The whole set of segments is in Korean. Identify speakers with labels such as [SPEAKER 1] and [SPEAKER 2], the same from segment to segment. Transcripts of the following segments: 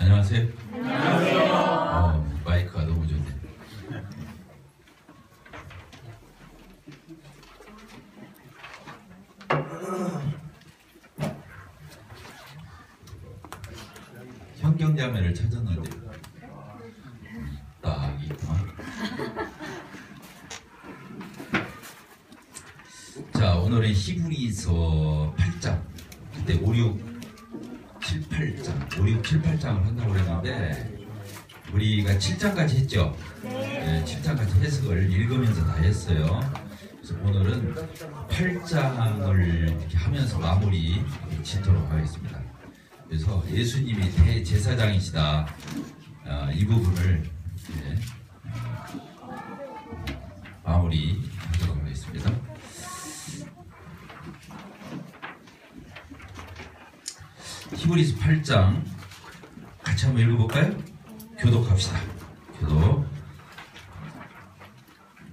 [SPEAKER 1] 안녕하세요.
[SPEAKER 2] 안녕하세요.
[SPEAKER 1] 마이크가 너무 좋네. 현경자매를 찾았는데 딱 있구나. 자, 오늘은 히브리서 8장, 그때 5, 6, 7, 8장, 5, 6, 7, 8장을 한다고 그랬는데 우리가 7장까지 했죠. 네, 7장까지 해석을 읽으면서 다 했어요. 그래서 오늘은 8장을 이렇게 하면서 마무리 짓도록 하겠습니다. 그래서 예수님이 대제사장이시다, 이 부분을 마무리 하도록 하겠습니다. 히브리서 8장 같이 한번 읽어볼까요? 교독합시다. 교독.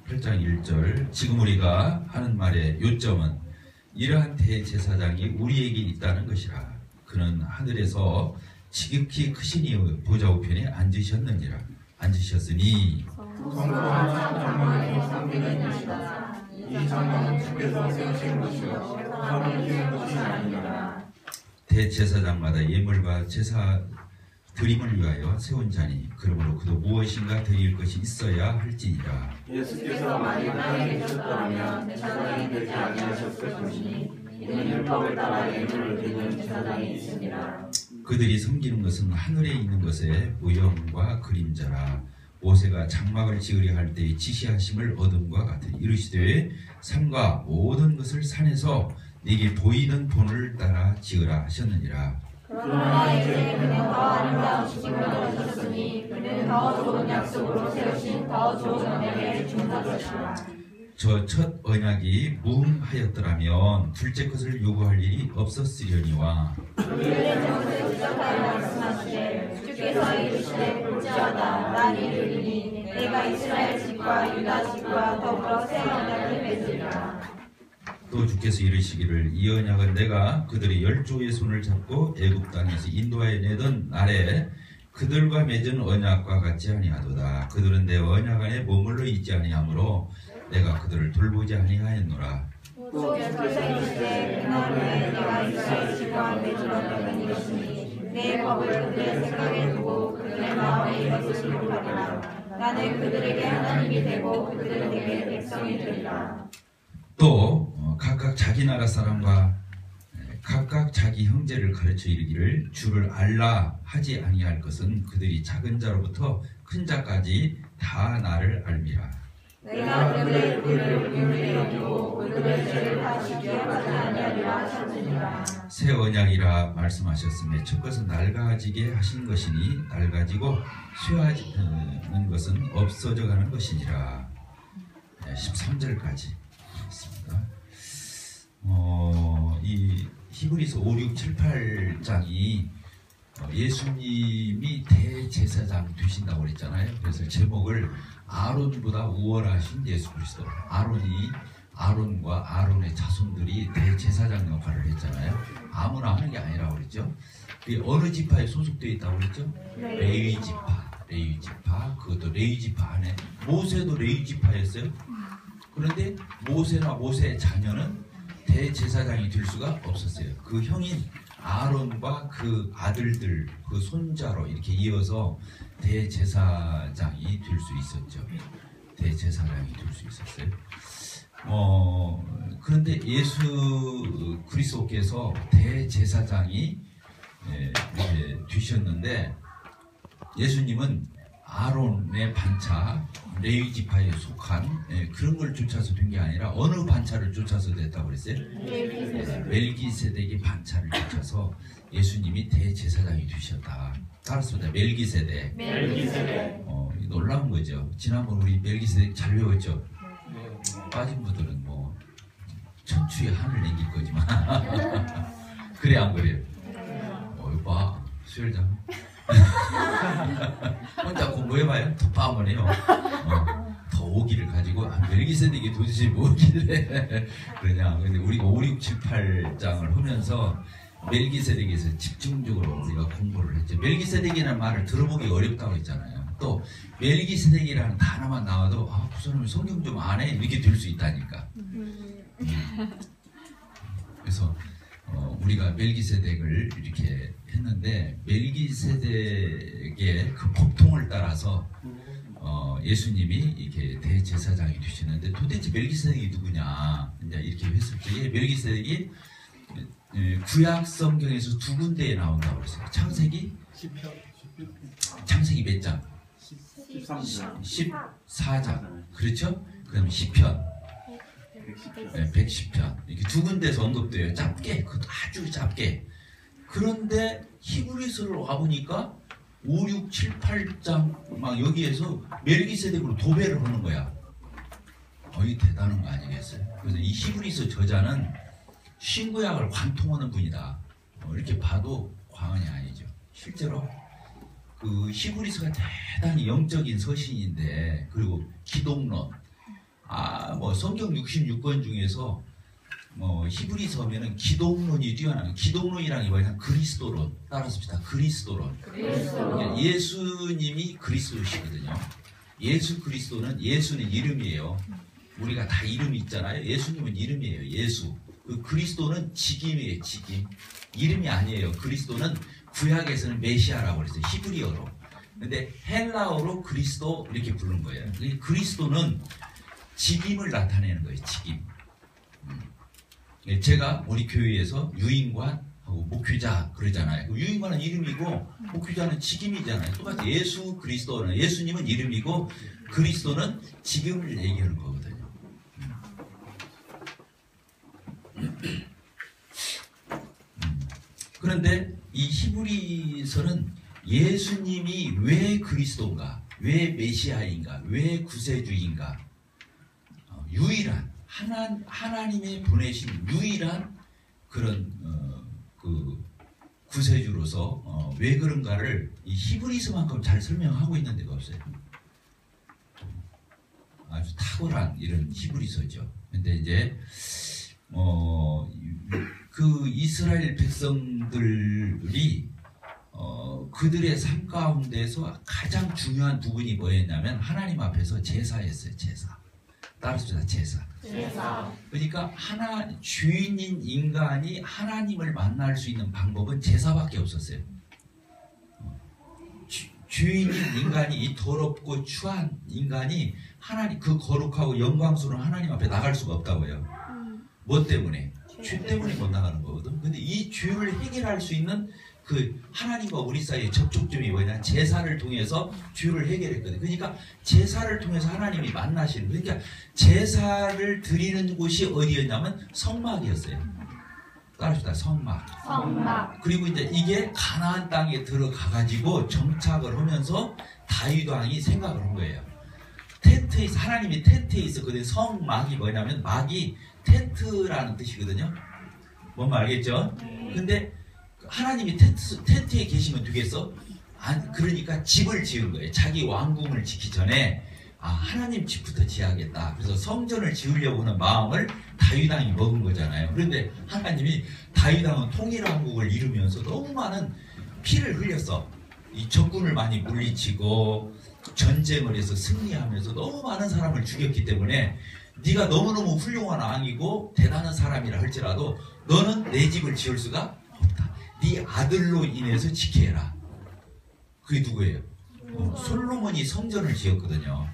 [SPEAKER 1] 8장 1절. 지금 우리가 하는 말의 요점은 이러한 대제사장이 우리에게 있다는 것이라. 그는 하늘에서 지극히 크신 보좌 우편에 앉으셨느니라. 앉으셨으니
[SPEAKER 2] 성도한 장막에 상비는 것이다. 이 장막은 주께서 세우신 것이요 사람이 지은 것이 아니라.
[SPEAKER 1] 대제사장마다 예물과 제사 드림을 위하여 세운 자니 그러므로 그도 무엇인가 드릴 것이 있어야 할지니라.
[SPEAKER 2] 예수께서 만일 땅에 계셨더라면 제사장이 되지 아니하셨을 것이니 이는 율법을 따라 예물을 드리는 제사장이 있으니라.
[SPEAKER 1] 그들이 섬기는 것은 하늘에 있는 것의 모형과 그림자라. 모세가 장막을 지으려 할 때의 지시하심을 얻음과 같으니 이르시되 산과 모든 것을 산에서 네게 보이는 본을 따라 지으라 하셨느니라.
[SPEAKER 2] 그러나 이제 그는 더 아름다운 지식을 얻으셨으니 그는 더 좋은 약속으로 세우신 더 좋은 언약에 준하셨으라.
[SPEAKER 1] 저 첫 언약이 무흠하였더라면 둘째 것을 요구할 일이 없었으려니와
[SPEAKER 2] 그들의 잘못에 지적하여 말씀하시되 주께서 이르시되 볼지어다 난 이르리니 내가 이스라엘 집과 유다 집과 더불어 새 언약을 맺으리라.
[SPEAKER 1] 또 주께서 이르시기를 이 언약은 내가 그들의 열조의 손을 잡고 애굽 땅에서 인도하여 내던 날에 그들과 맺은 언약과 같지 아니하도다. 그들은 내 언약 안에 머물러 있지 아니하므로 내가 그들을 돌보지 아니하였노라.
[SPEAKER 2] 또 주께서 이르시되 그날 후에 내가 이스라엘 집과 맺은 언약은 이것이니 내 법을 그들의 생각에 두고 그들의 마음에 이루어지도록 하리라. 나는 그들에게 하나님이 되고 그들은 내게 백성이 되리라.
[SPEAKER 1] 또 각각 자기 나라 사람과 각각 자기 형제를 가르쳐 이르기를 주를 알라 하지 아니할 것은 그들이 작은 자로부터 큰 자까지 다 나를 알미라.
[SPEAKER 2] 내가 그들의 의를 의무에 여기고 그들의 죄를 다시 기억하지 아니하리라 하셨느니라.
[SPEAKER 1] 새 언약이라 말씀하셨음에 첫 것은 낡아지게 하신 것이니 낡아지고 쇠하는 것은 없어져 가는 것이니라. 13절까지 있습니다. 이 히브리서 5, 6, 7, 8장이 예수님이 대제사장 되신다고 그랬잖아요. 그래서 제목을 아론보다 우월하신 예수 그리스도. 아론과 아론의 자손들이 대제사장 역할을 했잖아요. 아무나 하는 게 아니라고 그랬죠. 어느 지파에 소속되어 있다고 그랬죠? 레위 지파. 그것도 레위 지파 안에 모세도 레위 지파였어요. 그런데 모세나 모세의 자녀는 대제사장이 될 수가 없었어요. 그 형인 아론과 그 아들들, 그 손자로 이렇게 이어서 대제사장이 될 수 있었죠. 대제사장이 될 수 있었어요. 그런데 예수 그리스도께서 대제사장이 되셨는데 예수님은 아론의 반차, 레위 지파에 속한 그런 걸 쫓아서 된 게 아니라 어느 반차를 쫓아서 됐다고 그랬어요? 멜기세덱의 반차를 쫓아서 예수님이 대제사장이 되셨다. 따라서 멜기세덱. 놀라운 거죠. 지난번 우리 멜기세덱 잘 배웠죠? 빠진 분들은 뭐 천추의 한을 남길 거지만 그래 안 그래요? 봐 수혈장 혼자 공부해봐요. 더 한번 해요. 더 오기를 가지고 멜기세덱이 도대체 뭐길래 그러냐. 근데 우리가 5, 6, 7, 8장을 하면서 멜기세덱에서 집중적으로 우리가 공부를 했죠. 멜기세덱이라는 말을 들어보기 어렵다고 했잖아요. 또 멜기세덱이라는 단어만 나와도 그 사람이 성경 좀 안 해? 이렇게 될 수 있다니까. 그래서 우리가 멜기세덱을 이렇게 했는데 멜기세덱의 그 법통을 따라서 예수님이 이렇게 대제사장이 되시는데 도대체 멜기세덱이 누구냐 이제 이렇게 했을 때에 멜기세덱이 구약 성경에서 두 군데에 나온다고 그랬어요. 창세기 몇 장? 14장. 그렇죠? 그다음에 시편 110편 이렇게 두 군데서 언급돼요. 짧게, 아주 짧게. 그런데 히브리서를 와보니까 5, 6, 7, 8장 막 여기에서 멜기세덱으로 도배를 하는 거야. 거의 대단한 거 아니겠어요? 그래서 이 히브리서 저자는 신구약을 관통하는 분이다. 이렇게 봐도 과언이 아니죠. 실제로 그 히브리서가 대단히 영적인 서신인데, 그리고 기독론, 뭐 성경 66권 중에서 히브리서면은 기독론이 뛰어나요. 기독론이라는 게 뭐냐? 그리스도론. 따라서 그리스도론. 예수님이 그리스도시거든요. 예수 그리스도는, 예수는 이름이에요. 우리가 다 이름이 있잖아요. 예수님은 이름이에요. 예수. 그 그리스도는 직임이에요. 직임. 이름이 아니에요. 그리스도는 구약에서는 메시아라고 그랬어요. 히브리어로. 근데 헬라어로 그리스도 이렇게 부른 거예요. 그리스도는 직임을 나타내는 거예요. 직임. 제가 우리 교회에서 유인관하고 목회자 그러잖아요. 유인관은 이름이고 목회자는 직임이잖아요. 똑같이 예수 그리스도는, 예수님은 이름이고 그리스도는 직임을 얘기하는 거거든요. 그런데 이 히브리서는 예수님이 왜 그리스도인가, 왜 메시아인가, 왜 구세주인가, 유일한 하나님의 보내신 유일한 그런 그 구세주로서 왜 그런가를 이 히브리서만큼 잘 설명하고 있는 데가 없어요. 아주 탁월한 이런 히브리서죠. 근데 이제 그 이스라엘 백성들이 그들의 삶 가운데서 가장 중요한 부분이 뭐였냐면 하나님 앞에서 제사였어요. 제사. 따라서 제사. 그러니까 주인인 인간이 하나님을 만날 수 있는 방법은 제사밖에 없었어요. 주인인 인간이, 이 더럽고 추한 인간이 하나님, 그 거룩하고 영광스러운 하나님 앞에 나갈 수가 없다고요. 뭐 때문에? 죄 때문에 못 나가는 거거든. 근데 이 죄를 해결할 수 있는 그 하나님과 우리 사이의 접촉점이 뭐냐? 제사를 통해서 죄를 해결했거든. 그러니까 제사를 통해서 하나님이 만나시는, 그러니까 제사를 드리는 곳이 어디였냐면 성막이었어요. 따라합시다. 성막. 그리고 이제 이게 가나안 땅에 들어가가지고 정착을 하면서 다윗 왕이 생각을 한 거예요. 텐트에서, 하나님이 텐트에 있었거든요. 성막이 뭐냐면, 막이 텐트라는 뜻이거든요. 뭔 말 알겠죠? 근데 하나님이 텐트에 계시면 되겠어? 그러니까 집을 지은 거예요. 자기 왕궁을 짓기 전에 하나님 집부터 지어야겠다. 그래서 성전을 지으려고 하는 마음을 다윗 왕이 먹은 거잖아요. 그런데 하나님이 다윗 왕은 통일왕국을 이루면서 너무 많은 피를 흘렸어. 이 적군을 많이 물리치고 전쟁을 해서 승리하면서 너무 많은 사람을 죽였기 때문에, 네가 너무너무 훌륭한 왕이고 대단한 사람이라 할지라도 너는 내 집을 지을 수가 없다. 네 아들로 인해서 지켜라. 그게 누구예요? 솔로몬이 성전을 지었거든요.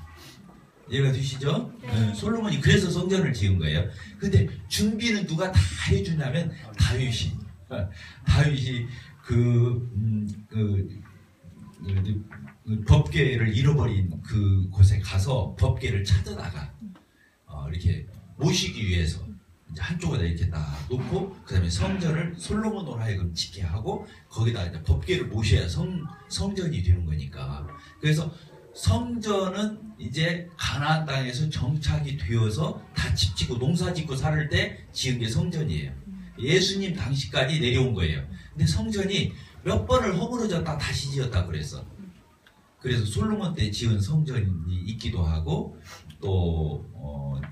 [SPEAKER 1] 이해가 되시죠? 네, 솔로몬이 그래서 성전을 지은 거예요. 근데 준비는 누가 다 해주냐면 다윗이 법궤를 잃어버린 그 곳에 가서 법궤를 찾아다가 이렇게 모시기 위해서 이제 한쪽에다 이렇게 딱 놓고, 그 다음에 성전을 솔로몬으로 하여금 짓게 하고 거기다 이제 법궤를 모셔야 성전이 되는 거니까. 그래서 성전은 이제 가나안 땅에서 정착이 되어서 다 집 짓고 농사 짓고 살 때 지은 게 성전이에요. 예수님 당시까지 내려온 거예요. 근데 성전이 몇 번을 허물어졌다 다시 지었다 그랬어. 그래서 솔로몬 때 지은 성전이 있기도 하고, 또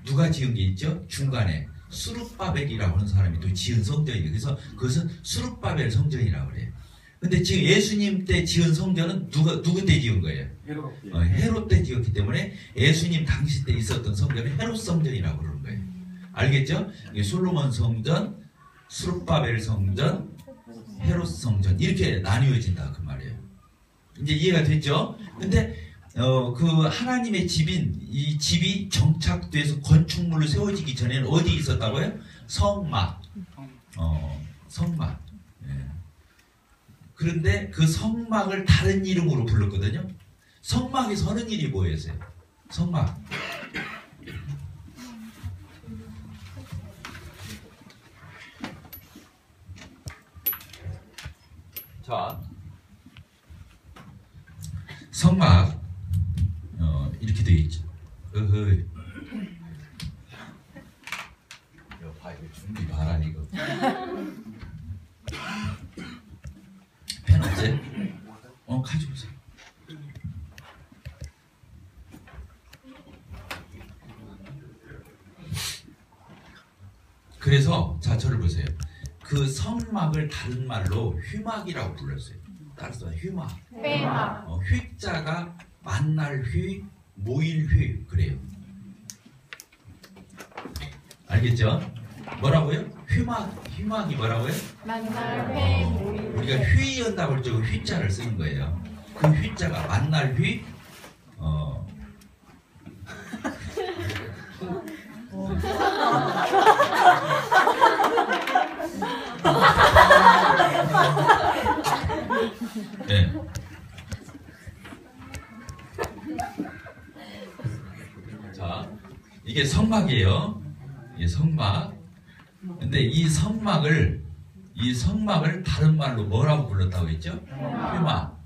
[SPEAKER 1] 누가 지은 게 있죠? 중간에 수룹바벨이라고 하는 사람이 또 지은 성전이에요. 그래서 그것은 수룹바벨 성전이라고 그래요. 근데 지금 예수님 때 지은 성전은 누구 때 지은 거예요? 헤롯 때 지었기 때문에 예수님 당시 때 있었던 성전은 헤롯 성전이라고 그러는 거예요. 알겠죠? 솔로몬 성전, 수룹바벨 성전, 헤롯 성전 이렇게 나뉘어진다 그 말이에요. 이제 이해가 됐죠? 근데 그 하나님의 집인 이 집이 정착돼서 건축물로 세워지기 전에는 어디 있었다고요? 성막. 성막. 예. 그런데 그 성막을 다른 이름으로 불렀거든요. 성막에서 하는 일이 뭐였어요? 성막. 자, 성막 이렇게 되어 있죠. 이거 봐, 이거 준비 봐라 이거. 펜 없어요? 가지고 오세요. 그래서 자 저를 보세요. 그 성막을 다른 말로 휘막이라고 불렀어요. 따라서 휘막. 휘자가 만날 휘, 모일 휘 그래요. 알겠죠? 뭐라고요? 휘막이 뭐라고요?
[SPEAKER 2] 만날 휘, 모일 휘.
[SPEAKER 1] 우리가 휘연다고 할 때 휘자를 쓰는 거예요. 그 휘자가 만날 휘, 네. 자, 이게 성막이에요. 이게 성막. 근데 이 성막을 다른 말로 뭐라고 불렀다고 했죠? 휘막.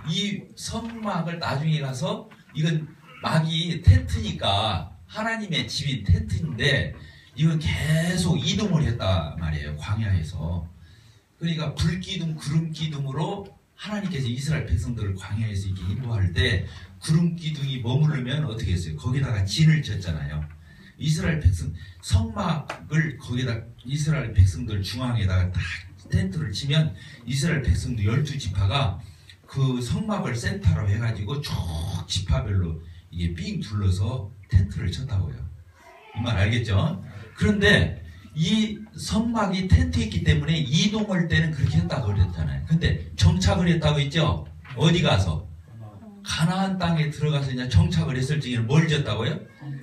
[SPEAKER 1] 이 성막을 나중에 가서 이건 막이 텐트니까 하나님의 집인 텐트인데 이건 계속 이동을 했단 말이에요. 광야에서. 그러니까 불기둥, 구름기둥으로 하나님께서 이스라엘 백성들을 광야에서 이렇게 인도할 때 구름기둥이 머무르면 어떻게 했어요? 거기다가 진을 쳤잖아요. 이스라엘 백성, 성막을 거기다 이스라엘 백성들 중앙에다가 딱 텐트를 치면 이스라엘 백성들 12지파가 그 성막을 센터로 해가지고 쭉 지파별로 이게 삥 둘러서 텐트를 쳤다고요. 이 말 알겠죠? 그런데 이 성막이 텐트였기 때문에 이동할 때는 그렇게 했다고 그랬잖아요. 근데 정착을 했다고 했죠? 어디 가서? 가나안 땅에 들어가서 이제 정착을 했을 적에는 뭘 지었다고요?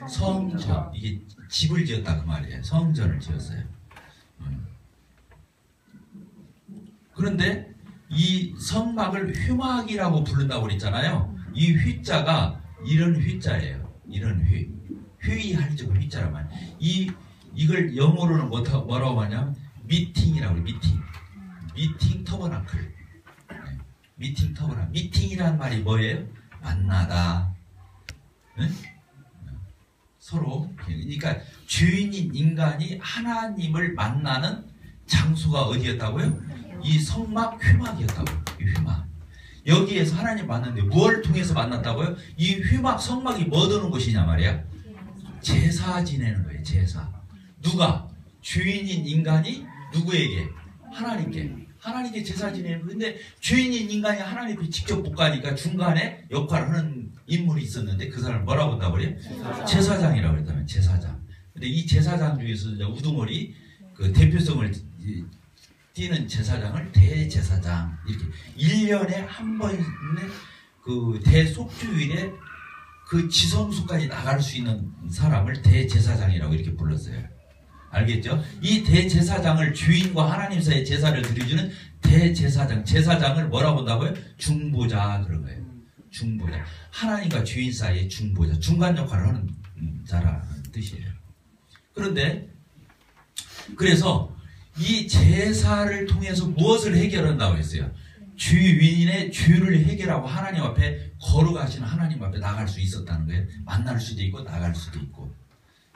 [SPEAKER 1] 성전. 이게 집을 지었다 그 말이에요. 성전을 지었어요. 그런데 이 성막을 휘막이라고 부른다고 그랬잖아요. 이 휘자가 이런 휘자예요. 이런 휘. 회의할 적 휘자란 말이에요. 이걸 영어로는 뭐라고 하냐면 미팅이라고 해요. 미팅 터버나클. 미팅 터버나클. 미팅이라는 말이 뭐예요? 만나다. 네? 서로. 그러니까 주인인 인간이 하나님을 만나는 장소가 어디였다고요? 이 성막 휘막이었다고요. 이 휘막. 여기에서 하나님 만났는데 뭘 통해서 만났다고요? 이 휘막 성막이 뭐 드는 곳이냐 말이야? 제사 지내는 거예요. 제사. 누가? 주인인 인간이 누구에게? 하나님께 제사 지내는 거예요. 근데 주인인 인간이 하나님 앞에 직접 못 가니까 중간에 역할을 하는 인물이 있었는데 그 사람을 뭐라고 한다고 그래요? 제사장이라고 그랬다면 제사장. 근데 이 제사장 중에서 이제 우두머리 그 대표성을 띄는 제사장을 대제사장 이렇게 1년에 한 번의 그 대속주일에 그 지성소까지 나갈 수 있는 사람을 대제사장이라고 이렇게 불렀어요. 알겠죠? 이 대제사장을 주인과 하나님 사이에 제사를 드려주는 대제사장, 제사장을 뭐라고 한다고요? 중보자 그런 거예요. 중보자. 하나님과 주인 사이에 중보자, 중간 역할을 하는 자라는 뜻이에요. 그런데 그래서 이 제사를 통해서 무엇을 해결한다고 했어요? 주인의 죄를 해결하고 하나님 앞에 걸어가시는 하나님 앞에 나갈 수 있었다는 거예요. 만날 수도 있고 나갈 수도 있고.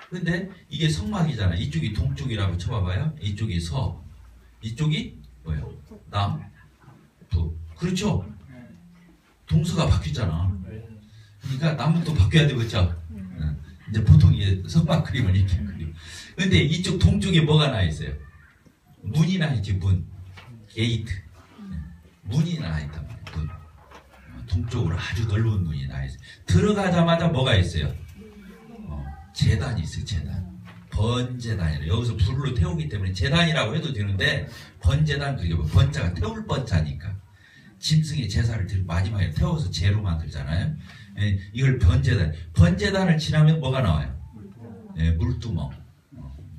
[SPEAKER 1] 근데 이게 성막이잖아요. 이쪽이 동쪽이라고 쳐봐봐요. 이쪽이 서, 이쪽이 뭐예요? 남, 북. 그렇죠? 동서가 바뀌었잖아. 그러니까 남북도 바뀌어야 되겠죠. 이제 보통 성막 그림을 이렇게 그리고 근데 이쪽 동쪽에 뭐가 나 있어요? 문이 나 있지, 문. 게이트. 문이 나 있단 말이에요, 문. 동쪽으로 아주 넓은 문이 나 있어요. 들어가자마자 뭐가 있어요? 제단이 있어요, 제단. 번제단이라. 여기서 불로 태우기 때문에 제단이라고 해도 되는데, 번제단, 그게 뭐 번자가 태울 번자니까. 짐승의 제사를 드리고 마지막에 태워서 제로 만들잖아요. 예, 이걸 번제단. 번제단을 지나면 뭐가 나와요? 예, 물두멍.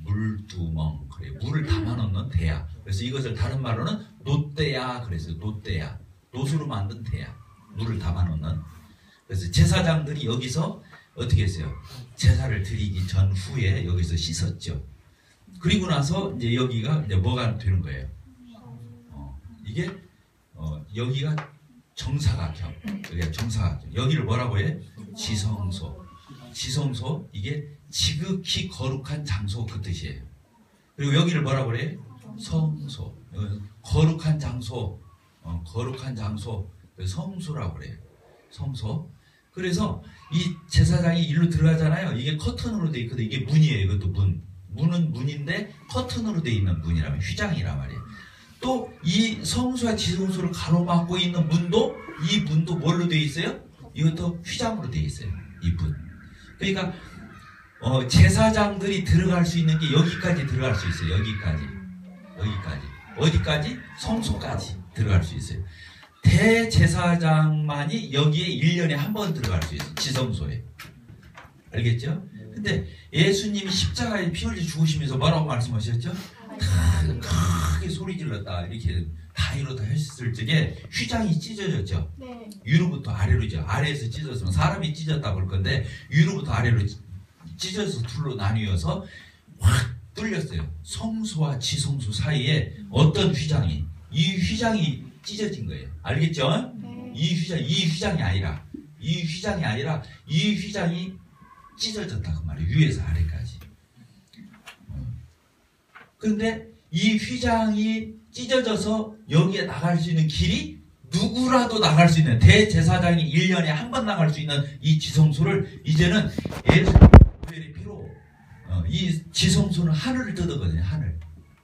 [SPEAKER 1] 물두멍. 그래, 물을 담아놓는 대야. 그래서 이것을 다른 말로는 노대야. 그래서 노대야. 노수로 만든 대야. 물을 담아놓는. 그래서 제사장들이 여기서 어떻게 했어요? 제사를 드리기 전후에 여기서 씻었죠. 그리고 나서 이제 여기가 이제 뭐가 되는 거예요? 이게 여기가 정사각형. 여기가 정사각형. 여기를 뭐라고 해? 지성소. 지성소, 이게 지극히 거룩한 장소 그 뜻이에요. 그리고 여기를 뭐라고 그래? 성소. 거룩한 장소. 거룩한 장소. 성소라고 그래요. 성소. 그래서 이 제사장이 일로 들어가잖아요. 이게 커튼으로 돼 있거든. 이게 문이에요. 이것도 문. 문은 문인데 커튼으로 돼 있는 문이라면 휘장이란 말이에요. 또 이 성소와 지성소를 가로막고 있는 문도, 이 문도 뭘로 돼 있어요? 이것도 휘장으로 돼 있어요. 이 문. 그러니까 제사장들이 들어갈 수 있는 게 여기까지 들어갈 수 있어요. 여기까지. 여기까지. 어디까지? 성소까지 들어갈 수 있어요. 대제사장만이 여기에 1년에 한 번 들어갈 수 있어요. 지성소에. 알겠죠? 근데 예수님이 십자가에 피 흘려 죽으시면서 뭐라고 말씀하셨죠? 크게 소리 질렀다. 이렇게 다 이러다 했을 적에 휘장이 찢어졌죠? 네. 위로부터 아래로죠. 아래에서 찢어졌으면 사람이 찢었다 볼 건데 위로부터 아래로 찢어서 둘로 나뉘어서 확 뚫렸어요. 성소와 지성소 사이에 어떤 휘장이, 이 휘장이 찢어진 거예요. 알겠죠? 네. 이 휘장이 아니라 이 휘장이 찢어졌다 그 말이에요. 위에서 아래까지. 그런데 이 휘장이 찢어져서 여기에 나갈 수 있는 길이 누구라도 나갈 수 있는, 대제사장이 1년에 한 번 나갈 수 있는 이 지성소를 이제는 예수의 피로 이 지성소는 하늘을 뜯었거든요. 하늘.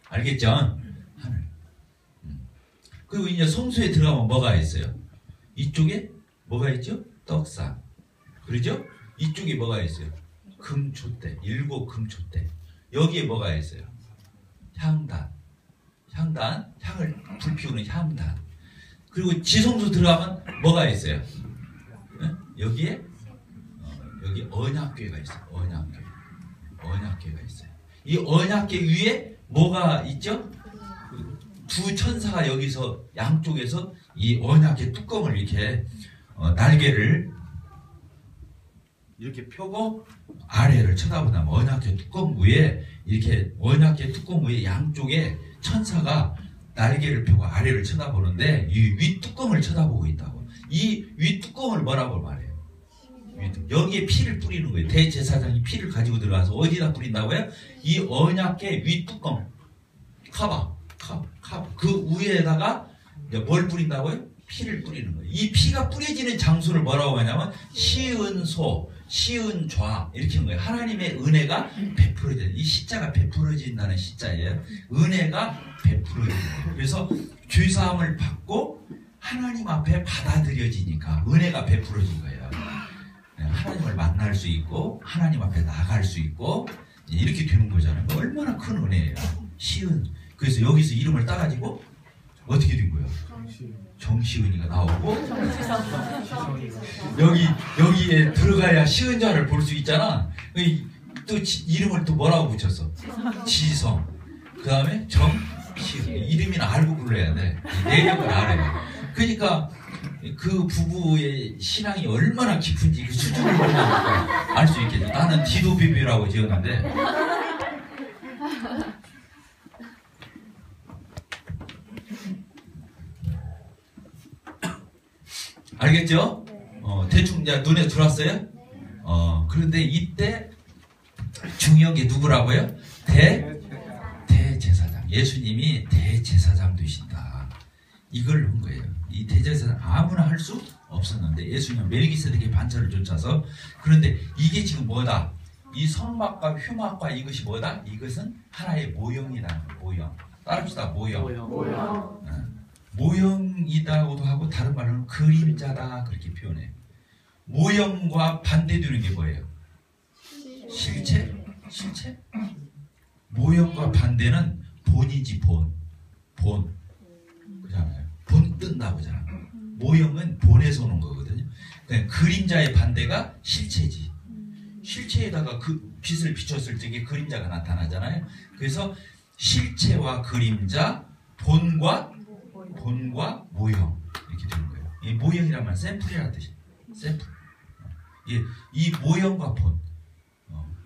[SPEAKER 1] 알겠죠? 하늘. 그리고 이제 성소에 들어가면 뭐가 있어요? 이쪽에 뭐가 있죠? 떡상. 그러죠? 이쪽에 뭐가 있어요? 금촛대. 7 금촛대. 여기에 뭐가 있어요? 향단. 향을 불 피우는 향단. 그리고 지성소 들어가면 뭐가 있어요? 여기에 여기 언약궤가 있어요. 언약궤가 있어요. 이 언약궤 위에 뭐가 있죠? 두 천사가 여기서 양쪽에서 이 언약궤 뚜껑을 이렇게 날개를 이렇게 펴고 아래를 쳐다보다면 언약궤 뚜껑 위에 이렇게 언약궤 뚜껑 위에 양쪽에 천사가 날개를 펴고 아래를 쳐다보는데 이 윗뚜껑을 쳐다보고 있다고. 이 윗뚜껑을 뭐라고 말해요? 여기에 피를 뿌리는 거예요. 대제사장이 피를 가지고 들어가서 어디다 뿌린다고요? 이 언약궤 윗뚜껑 카바 그 위에다가 뭘 뿌린다고요? 피를 뿌리는 거예요. 이 피가 뿌려지는 장소를 뭐라고 하냐면 시은소, 시은좌 이렇게 하는 거예요. 하나님의 은혜가 베풀어져요. 이 시자가 베풀어진다는 시자예요. 은혜가 베풀어져요. 그래서 죄사함을 받고 하나님 앞에 받아들여지니까 은혜가 베풀어진 거예요. 하나님을 만날 수 있고 하나님 앞에 나갈 수 있고 이렇게 되는 거잖아요. 얼마나 큰 은혜예요. 시은. 그래서 여기서 이름을 따가지고 어떻게 된 거예요? 정시은이가 나오고 여기에 들어가야 시은자를 볼 수 있잖아. 또 이름을 또 뭐라고 붙였어? 지성. 그 다음에 정시은. 이름이나 알고 불러야 돼. 내력을 알아요. 그러니까 그 부부의 신앙이 얼마나 깊은지 그 수준을 보면 알 수 있겠죠. 나는 디도비비라고 지었는데 알겠죠? 대충 이제 눈에 들어왔어요? 그런데 이때 중요한 게 누구라고요? 대제사장. 예수님이 대제사장 되신다. 이걸 한 거예요. 이 대제사장 아무나 할 수 없었는데 예수님은 멜기세덱의 반차를 쫓아서. 그런데 이게 지금 뭐다? 이 성막과 휘막과 이것이 뭐다? 이것은 하나의 모형이라는 거예요. 모형. 따릅시다. 모형. 모형이다고도 하고 다른 말로는 그림자다 그렇게 표현해요. 모형과 반대되는 게 뭐예요? 실체? 실체? 모형과 반대는 본이지 본. 본. 그잖아요. 본 뜬다고 그러잖아요. 모형은 본에서 오는 거거든요. 그러니까 그림자의 반대가 실체지. 실체에다가 그 빛을 비췄을 적에 그림자가 나타나잖아요. 그래서 실체와 그림자, 본과 모형 이렇게 되는 거예요. 이 모형이란 말은 샘플이라는 뜻이에요. 샘플. 이 모형과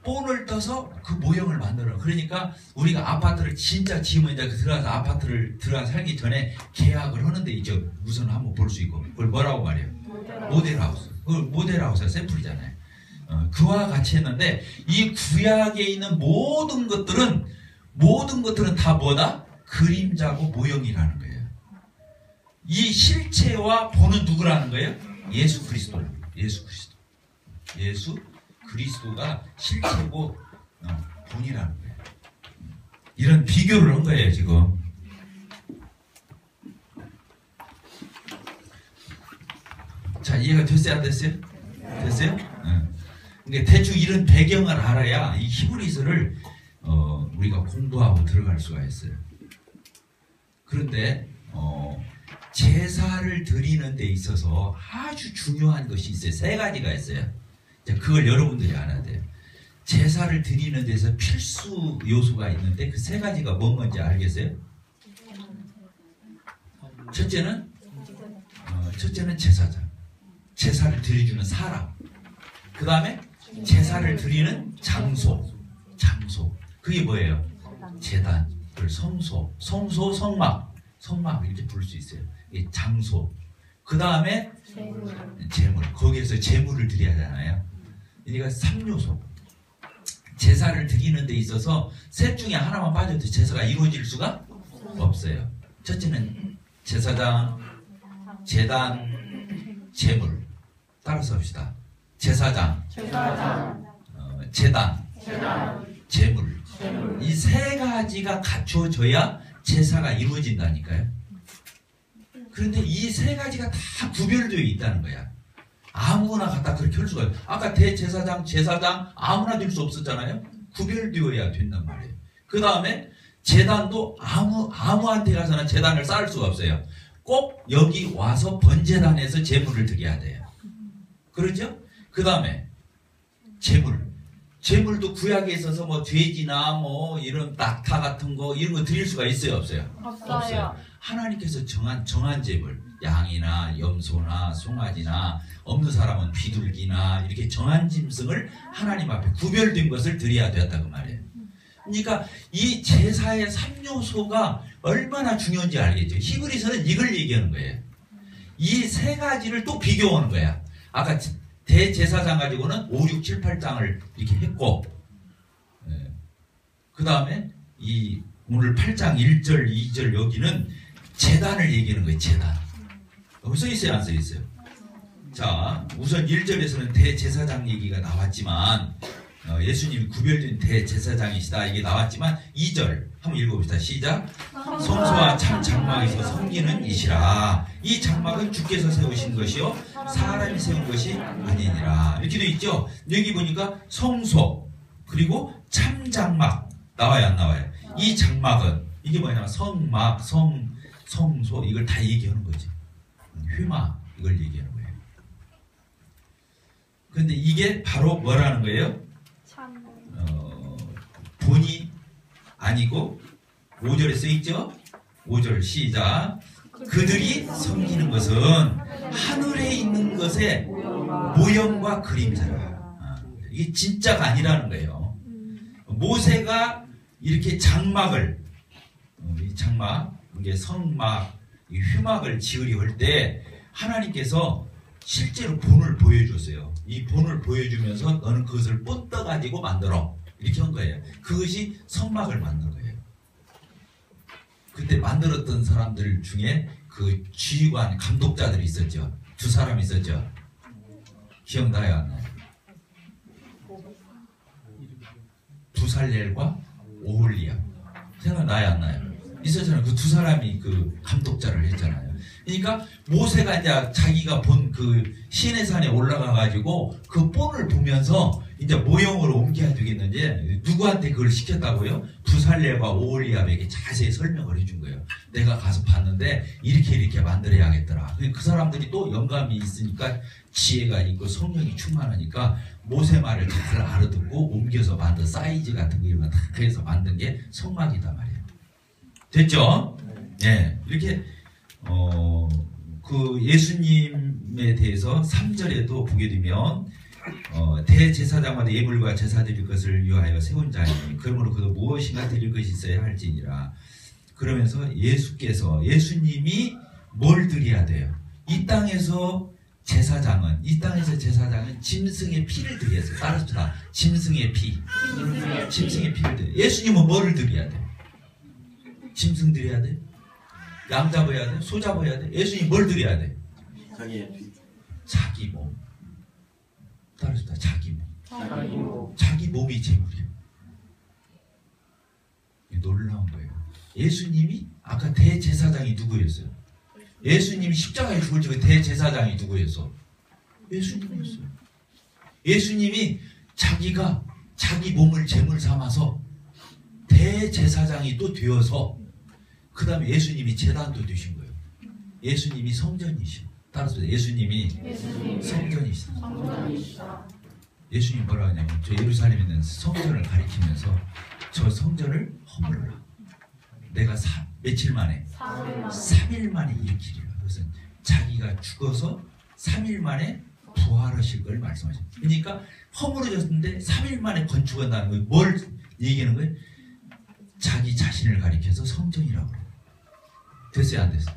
[SPEAKER 1] 본을 떠서 그 모형을 만들어. 그러니까 우리가 아파트를 진짜 지으면 이제 들어가서 아파트를 들어가서 살기 전에 계약을 하는데 이제 우선 한번 볼 수 있고 그걸 뭐라고 말해요? 모델하우스. 그걸 모델하우스가 샘플이잖아요. 그와 같이 했는데 이 구약에 있는 모든 것들은 다 뭐다? 그림자고 모형이라는 거예요. 이 실체와 본은 누구라는 거예요? 예수 그리스도. 예수 그리스도가 실체고 본이라는 거예요. 이런 비교를 한 거예요 지금. 자, 이해가 됐어요 안 됐어요? 됐어요? 그러니까 대충 이런 배경을 알아야 이 히브리서를 우리가 공부하고 들어갈 수가 있어요. 그런데 제사를 드리는 데 있어서 아주 중요한 것이 있어요. 세 가지가 있어요. 그걸 여러분들이 알아야 돼요. 제사를 드리는 데서 필수 요소가 있는데 그 세 가지가 뭔지 알겠어요? 첫째는 제사장. 제사를 드려주는 사람. 그 다음에 제사를 드리는 장소. 그게 뭐예요? 제단, 성소, 성막 이렇게 부를 수 있어요. 이게 장소. 그 다음에 제물. 거기에서 제물을 드려야 하잖아요. 그러니까 3요소. 제사를 드리는 데 있어서 셋 중에 하나만 빠져도 제사가 이루어질 수가 없어요. 첫째는 제사장, 제단, 제물. 따라서 합시다. 제사장, 제단, 제물. 이 세 가지가 갖춰져야 제사가 이루어진다니까요. 그런데 이 세 가지가 다 구별되어 있다는 거야. 아무나 갖다 그렇게 할 수가 없어요. 아까 대제사장, 제사장 아무나 될 수 없었잖아요. 구별되어야 된단 말이에요. 그 다음에 제단도 아무한테 가서는 제단을 쌓을 수가 없어요. 꼭 여기 와서 번제단에서 제물을 드려야 돼요. 그렇죠? 그 다음에 제물도 구약에 있어서 뭐 돼지나 뭐 이런 낙타 같은 거 이런 거 드릴 수가 있어요, 없어요? 없어요. 하나님께서 정한 제물, 양이나 염소나 송아지나 없는 사람은 비둘기나 이렇게 정한 짐승을 하나님 앞에 구별된 것을 드려야 되었다고 말이에요. 그러니까 이 제사의 3요소가 얼마나 중요한지 알겠죠? 히브리서는 이걸 얘기하는 거예요. 이 세 가지를 또 비교하는 거야. 아까 대제사장 가지고는 5, 6, 7, 8장을 이렇게 했고, 그 다음에 이 오늘 8장 1절, 2절 여기는 제단을 얘기하는 거예요. 제단. 여기 써 있어요, 안 써 있어요? 자, 우선 1절에서는 대제사장 얘기가 나왔지만 예수님이 구별된 대제사장이시다 이게 나왔지만 2절 한번 읽어봅시다. 시작. 성소와 참 장막에서 섬기는 이시라. 이 장막은 주께서 세우신 것이요 사람이 세운 것이 아니니라. 이렇게 돼 있죠. 여기 보니까 성소 그리고 참 장막 나와요 안 나와요? 이 장막은 이게 뭐냐면 성막, 성소 이걸 다 얘기하는 거지. 휘마 이걸 얘기하는 거예요. 그런데 이게 바로 뭐라는 거예요? 본이 아니고 5절에 써있죠? 5절 시작. 그들이 섬기는 것은 하늘에 있는 것의 모형과 그림자라. 이게 진짜가 아니라는 거예요. 모세가 이렇게 장막을 이 장막, 이게 성막, 이 휘막을 지으려 할 때 하나님께서 실제로 본을 보여줬어요. 이 본을 보여주면서 너는 그것을 뻗어가지고 만들어. 이렇게 한 거예요. 그것이 성막을 만든 거예요. 그때 만들었던 사람들 중에 그 지휘관, 감독자들이 있었죠. 두 사람 있었죠. 기억나요? 안 나요? 부살렐과 오홀리압. 생각나요 안 나요? 있었잖아요. 그 두 사람이 그 감독자를 했잖아요. 그러니까 모세가 이제 자기가 본 그 시내산에 올라가 가지고 그 본을 보면서 이제 모형으로 옮겨야 되겠는지 누구한테 그걸 시켰다고요? 부살렐과 오홀리압에게 자세히 설명을 해준 거예요. 내가 가서 봤는데 이렇게 만들어야겠더라. 그 사람들이 또 영감이 있으니까 지혜가 있고 성령이 충만하니까 모세 말을 잘 알아듣고 옮겨서 만든 사이즈 같은 거 이런 거 다 해서 만든 게 성막이단 말이에요. 됐죠? 예. 이렇게 그 예수님에 대해서 3절에도 보게 되면 대제사장마다 예물과 제사 드릴 것을 위하여 세운 자니 그러므로 그도 무엇인가 드릴 것이 있어야 할지니라. 그러면서 예수님이 뭘 드려야 돼요? 이 땅에서 제사장은 짐승의 피를 드려야 돼요. 따라서 짐승의 피를 드려요. 예수님은 뭐를 드려야 돼요? 짐승 드려야 돼? 양 잡아야 돼? 소 잡아야 돼? 예수님 뭘 드려야 돼? 자기 몸. 따라서 자기 몸이 제물이에요. 놀라운 거예요. 예수님이 아까 대제사장이 누구였어요? 예수님이 십자가에 죽을 때 대제사장이 누구였어? 예수님이었어요. 예수님이 자기가 자기 몸을 제물 삼아서 대제사장이 또 되어서 그 다음에 예수님이 제단도 되신 거예요. 예수님이 성전이시고 따라서 예수님이 성전이시다. 예수님이 뭐라 하냐면 저 예루살렘에 있는 성전을 가리키면서 저 성전을 허물어라. 내가 며칠 만에 3일 만에 일으키리라. 그것은 자기가 죽어서 3일 만에 부활하실 걸 말씀하셨어요. 그러니까 허물어졌는데 3일 만에 건축한다는 거예요. 뭘 얘기하는 거예요? 자기 자신을 가리켜서 성전이라고 그래요. 됐어요? 안 됐어요?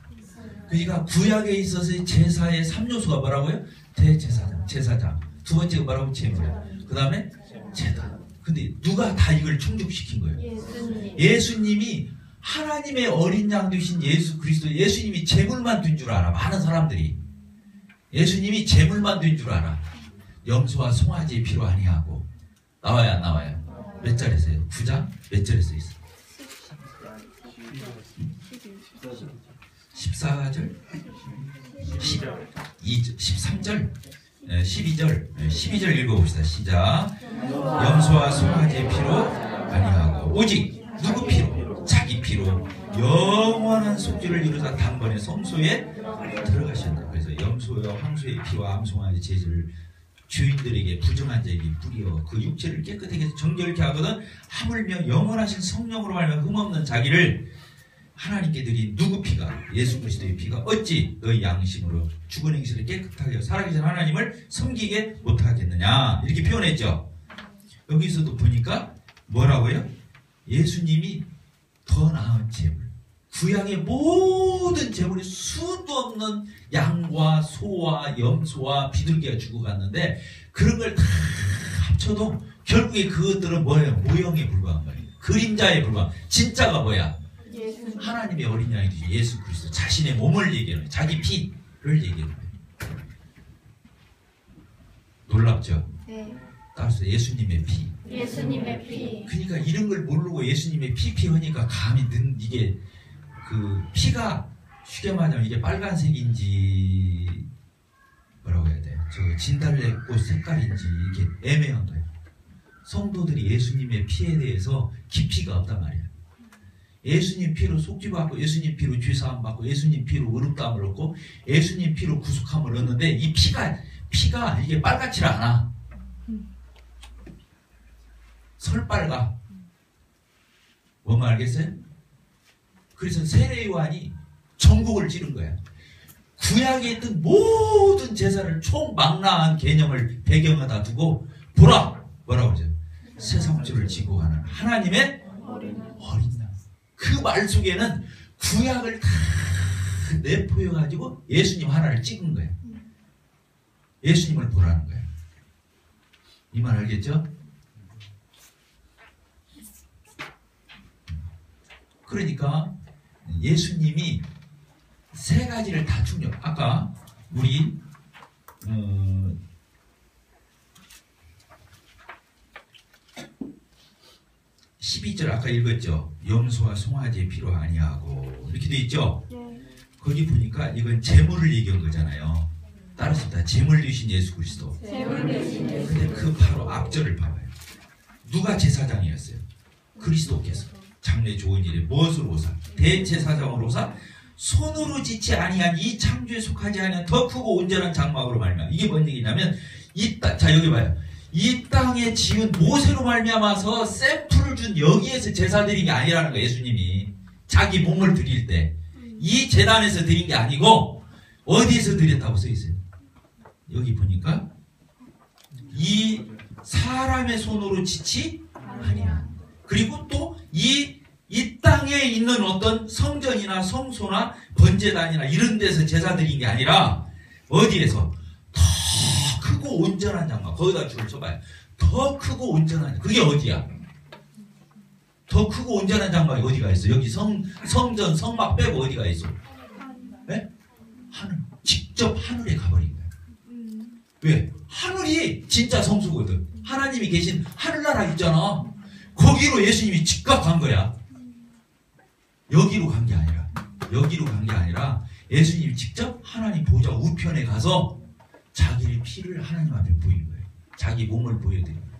[SPEAKER 1] 그러니까 구약에 있어서의 제사의 3요소가 뭐라고요? 대제사장, 제사장. 두 번째가 뭐라고? 제물이에요. 그 다음에 제단. 근데 누가 다 이걸 충족시킨 거예요? 예수님이 하나님의 어린 양 되신 예수 그리스도, 예수님이 제물만 된 줄 알아. 많은 사람들이 예수님이 제물만 된 줄 알아. 염소와 송아지의 피로 아니하고. 나와요 안 나와요? 몇 절에서요? 9장? 몇 절에 써 있어? 14절? 13절? 12절? 12절 읽어봅시다. 시작. 염소와 송아지의 피로 아니하고 오직 누구 피로? 자기 피로 영원한 속죄를 이루사 단번에 성소에 들어가셨다. 그래서 염소와 황소의 피와 암송아지 제사를 주인들에게 부정한 자에게 뿌리어 그 육체를 깨끗하게 정결케 하거든 하물며 영원하신 성령으로 말하면 흠없는 자기를 하나님께 드린 누구 피가? 예수 그리스도의 피가 어찌 너희 양심으로 죽은 행실을 깨끗하게 살아계신 하나님을 섬기게 못하겠느냐 이렇게 표현했죠. 여기서도 보니까 뭐라고요? 예수님이 더 나은 제물, 구약의 모든 제물이 수도 없는 양과 소와 염소와 비둘기가 죽어갔는데 그런 걸 다 합쳐도 결국에 그것들은 뭐예요? 모형에 불과한 거예요. 그림자에 불과한. 진짜가 뭐야? 하나님의 어린 양이 되죠. 예수 그리스도 자신의 몸을 얘기하는 거예요. 자기 피를 얘기하는 거예요. 놀랍죠?
[SPEAKER 2] 네.
[SPEAKER 1] 따라서 예수님의 피. 그러니까 이런 걸 모르고 예수님의 피 하니까 감히 이게 그 피가 쉽게 말하면 이게 빨간색인지 뭐라고 해야 돼요? 저 진달래꽃 색깔인지 이게 애매한 거예요. 성도들이 예수님의 피에 대해서 깊이가 없단 말이에요. 예수님 피로 속죄받고 예수님 피로 죄사함 받고 예수님 피로 의롭다함을 얻고 예수님 피로 구속함을 얻는데 이 피가 이게 빨갛지 않아. 설빨가. 뭔가 알겠어요? 그래서 세례요한이 전국을 찌른 거야. 구약에 있던 모든 제사를 총망라한 개념을 배경에다 두고 보라! 뭐라고 그러죠? 세상죄를 지고 가는 하나님의 어린 양. 그 말 속에는 구약을 다 내포해가지고 예수님 하나를 찍은 거야. 예수님을 보라는 거야. 이 말 알겠죠? 그러니까 예수님이 세 가지를 다 충족. 아까 우리 12절 아까 읽었죠. 염소와 송아지의 피로 아니하고 이렇게 돼 있죠. 거기 보니까 이건 재물을 얘기한 거잖아요. 따라서 재물 되신 예수 그리스도. 근데 그 바로 앞절을 봐봐요. 누가 제사장이었어요? 그리스도께서 장래 좋은 일에 무엇으로 오사? 대제사장으로 오사 손으로 짓지 아니한 이 창조에 속하지 않은 더 크고 온전한 장막으로 말미암아. 이게 뭔 얘기냐면 자 여기 봐요. 이 땅에 지은 모세로 말미암아서 샘플을 준 여기에서 제사 드린 게 아니라는 거예요. 예수님이 자기 몸을 드릴 때 이 제단에서 드린 게 아니고 어디에서 드렸다고 써 있어요. 여기 보니까 이 사람의 손으로 짓지 아니야. 그리고 또 이 땅에 있는 어떤 성전이나 성소나 번제단이나 이런 데서 제사 드린 게 아니라 어디에서 더 크고 온전한 장막, 거기다 줄을 서봐요. 더 크고 온전한, 그게 어디야? 더 크고 온전한 장막이 어디가 있어? 여기 성전, 성막 빼고 어디가 있어? 네? 하늘. 직접 하늘에 가버린 거야. 왜? 하늘이 진짜 성소거든. 하나님이 계신 하늘나라 있잖아. 거기로 예수님이 직접 간 거야. 여기로 간 게 아니라 예수님이 직접 하나님 보좌 우편에 가서 자기의 피를 하나님 앞에 보인 거예요. 자기 몸을 보여드린 거예요.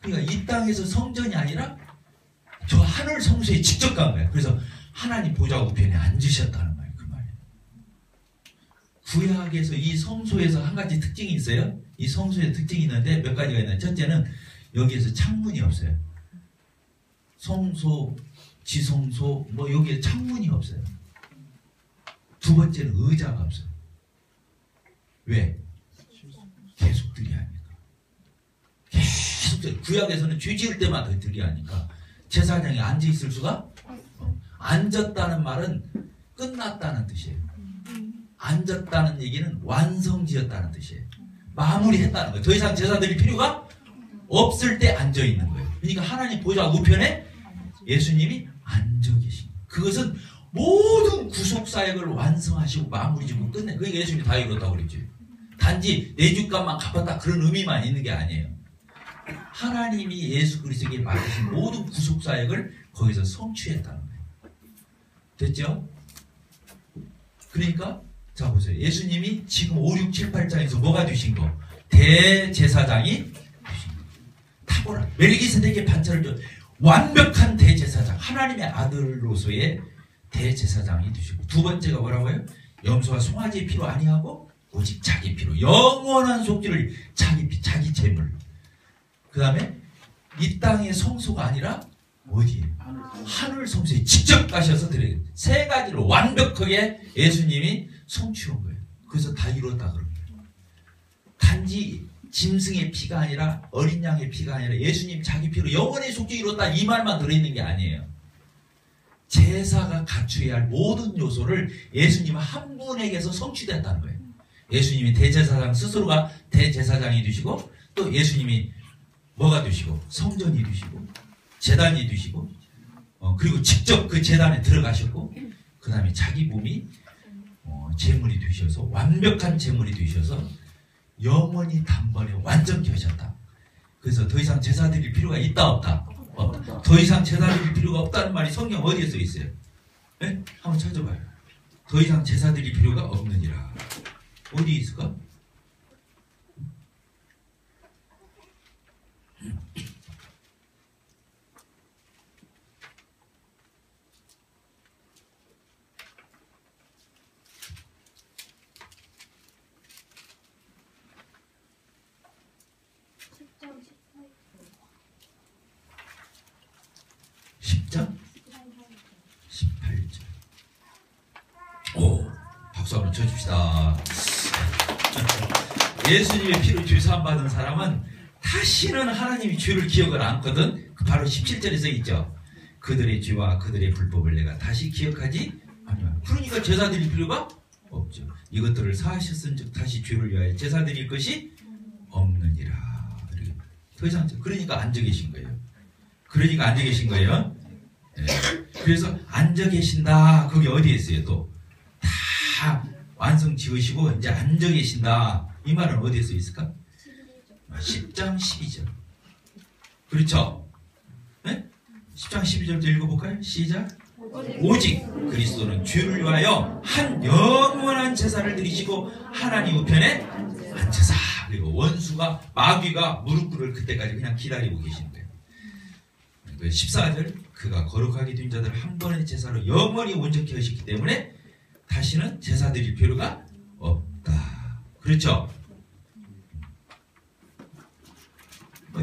[SPEAKER 1] 그러니까 이 땅에서 성전이 아니라 저 하늘 성소에 직접 간 거예요. 그래서 하나님 보좌 우편에 앉으셨다는 거예요. 그 말이에요. 구약에서 이 성소에서 한 가지 특징이 있어요. 이 성소에 특징이 있는데 몇 가지가 있는데, 첫째는 여기에서 창문이 없어요. 성소, 지성소, 뭐 여기에 창문이 없어요. 두 번째는 의자가 없어요. 왜? 계속 들이하니까. 계속 구약에서는 죄 지을 때마다 들이하니까 제사장이 앉아있을 수가 앉았다는 말은 끝났다는 뜻이에요. 앉았다는 얘기는 완성지었다는 뜻이에요. 마무리했다는 거예요. 더 이상 제사 드릴 필요가 없을 때 앉아있는 거예요. 그러니까 하나님 보좌 우편에 예수님이 앉아 계신 거예요. 그것은 모든 구속사역을 완성하시고 마무리 짓고 끝내. 그러니까 예수님이 다 이뤘다고 그랬지. 단지 내 주값만 갚았다 그런 의미만 있는 게 아니에요. 하나님이 예수 그리스도에게 맡기신 모든 구속사역을 거기서 성취했다는 거예요. 됐죠? 그러니까 자 보세요. 예수님이 지금 5, 6, 7, 8장에서 뭐가 되신 거? 대제사장이 되신 거. 탁월한 멜기세덱의 반차를 준 완벽한 대제사장, 하나님의 아들로서의 대제사장이 되시고, 두 번째가 뭐라고요? 염소와 송아지의 피로 아니하고 오직 자기 피로 영원한 속죄를 자기 피, 자기 재물. 그 다음에 이 땅의 성소가 아니라 어디에? 하늘 성소에 직접 가셔서 드려요. 세 가지로 완벽하게 예수님이 성취한 거예요. 그래서 다 이뤘다 그런 거예요. 단지 짐승의 피가 아니라 어린 양의 피가 아니라 예수님 자기 피로 영원히 속죄 이뤘다 이 말만 들어있는 게 아니에요. 제사가 갖추어야 할 모든 요소를 예수님 한 분에게서 성취됐다는 거예요. 예수님이 대제사장 스스로가 대제사장이 되시고, 또 예수님이 뭐가 되시고 성전이 되시고 제단이 되시고, 그리고 직접 그 제단에 들어가셨고, 그 다음에 자기 몸이 제물이 되셔서 완벽한 제물이 되셔서 영원히 단번에 완전히 하셨다. 그래서 더 이상 제사 드릴 필요가 있다 없다? 없다. 더 이상 제사 드릴 필요가 없다는 말이 성경 어디에 써 있어요? 네? 한번 찾아봐요. 더 이상 제사 드릴 필요가 없느니라. 어디 있을까? 박수 한번 쳐줍시다. 예수님의 피로 죄 사함 받은 사람은 다시는 하나님이 죄를 기억을 않거든. 바로 17절에 써 있죠. 그들의 죄와 그들의 불법을 내가 다시 기억하지 아니하노라. 그러니까 제사 드릴 필요가 없죠. 이것들을 사하셨은즉 다시 죄를 위하여 제사 드릴 것이 없느니라. 더 이상 그러니까 앉아 계신 거예요. 그러니까 앉아 계신 거예요. 네. 그래서 앉아 계신다. 그게 어디에 있어요? 또 다 완성 지으시고 이제 앉아 계신다. 이 말은 어디에 써 있을까? 10장 12절. 그렇죠? 네? 10장 12절도 읽어볼까요? 시작. 오직 그리스도는 죄를 위하여 한 영원한 제사를 드리시고 하나님 우편에 앉으사. 그리고 원수가 마귀가 무릎 꿇을 그때까지 그냥 기다리고 계시는 거예요. 14절 그가 거룩하게 된 자들을 한 번의 제사로 영원히 온전케 하셨기 때문에 다시는 제사 드릴 필요가 없다. 그렇죠?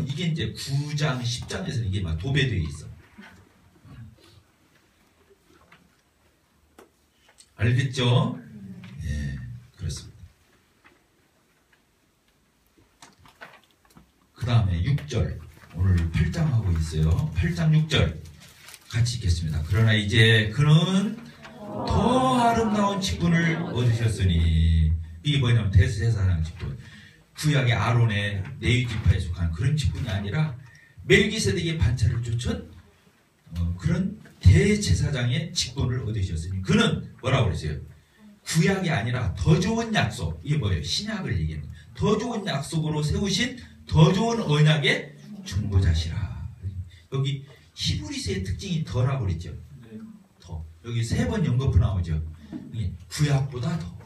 [SPEAKER 1] 이게 이제 9장 10장에서는 이게 막 도배되어 있어. 알겠죠? 예, 그렇습니다. 그 다음에 6절. 오늘 8장 하고 있어요. 8장 6절. 같이 읽겠습니다. 그러나 이제 그는 더 아름다운 직분을 얻으셨으니, 이게 뭐냐면 대제사장 직분. 구약의 아론의 레위 지파에 속한 그런 직분이 아니라 멜기세덱의 반차를 쫓은 그런 대제사장의 직분을 얻으셨으니, 그는 뭐라고 그랬어요? 구약이 아니라 더 좋은 약속. 이게 뭐예요? 신약을 얘기하는 거예요. 더 좋은 약속으로 세우신 더 좋은 언약의 중보자시라. 여기 히브리서의 특징이 더라고 그랬죠. 더. 여기 3번 연거푸 나오죠. 구약보다 더.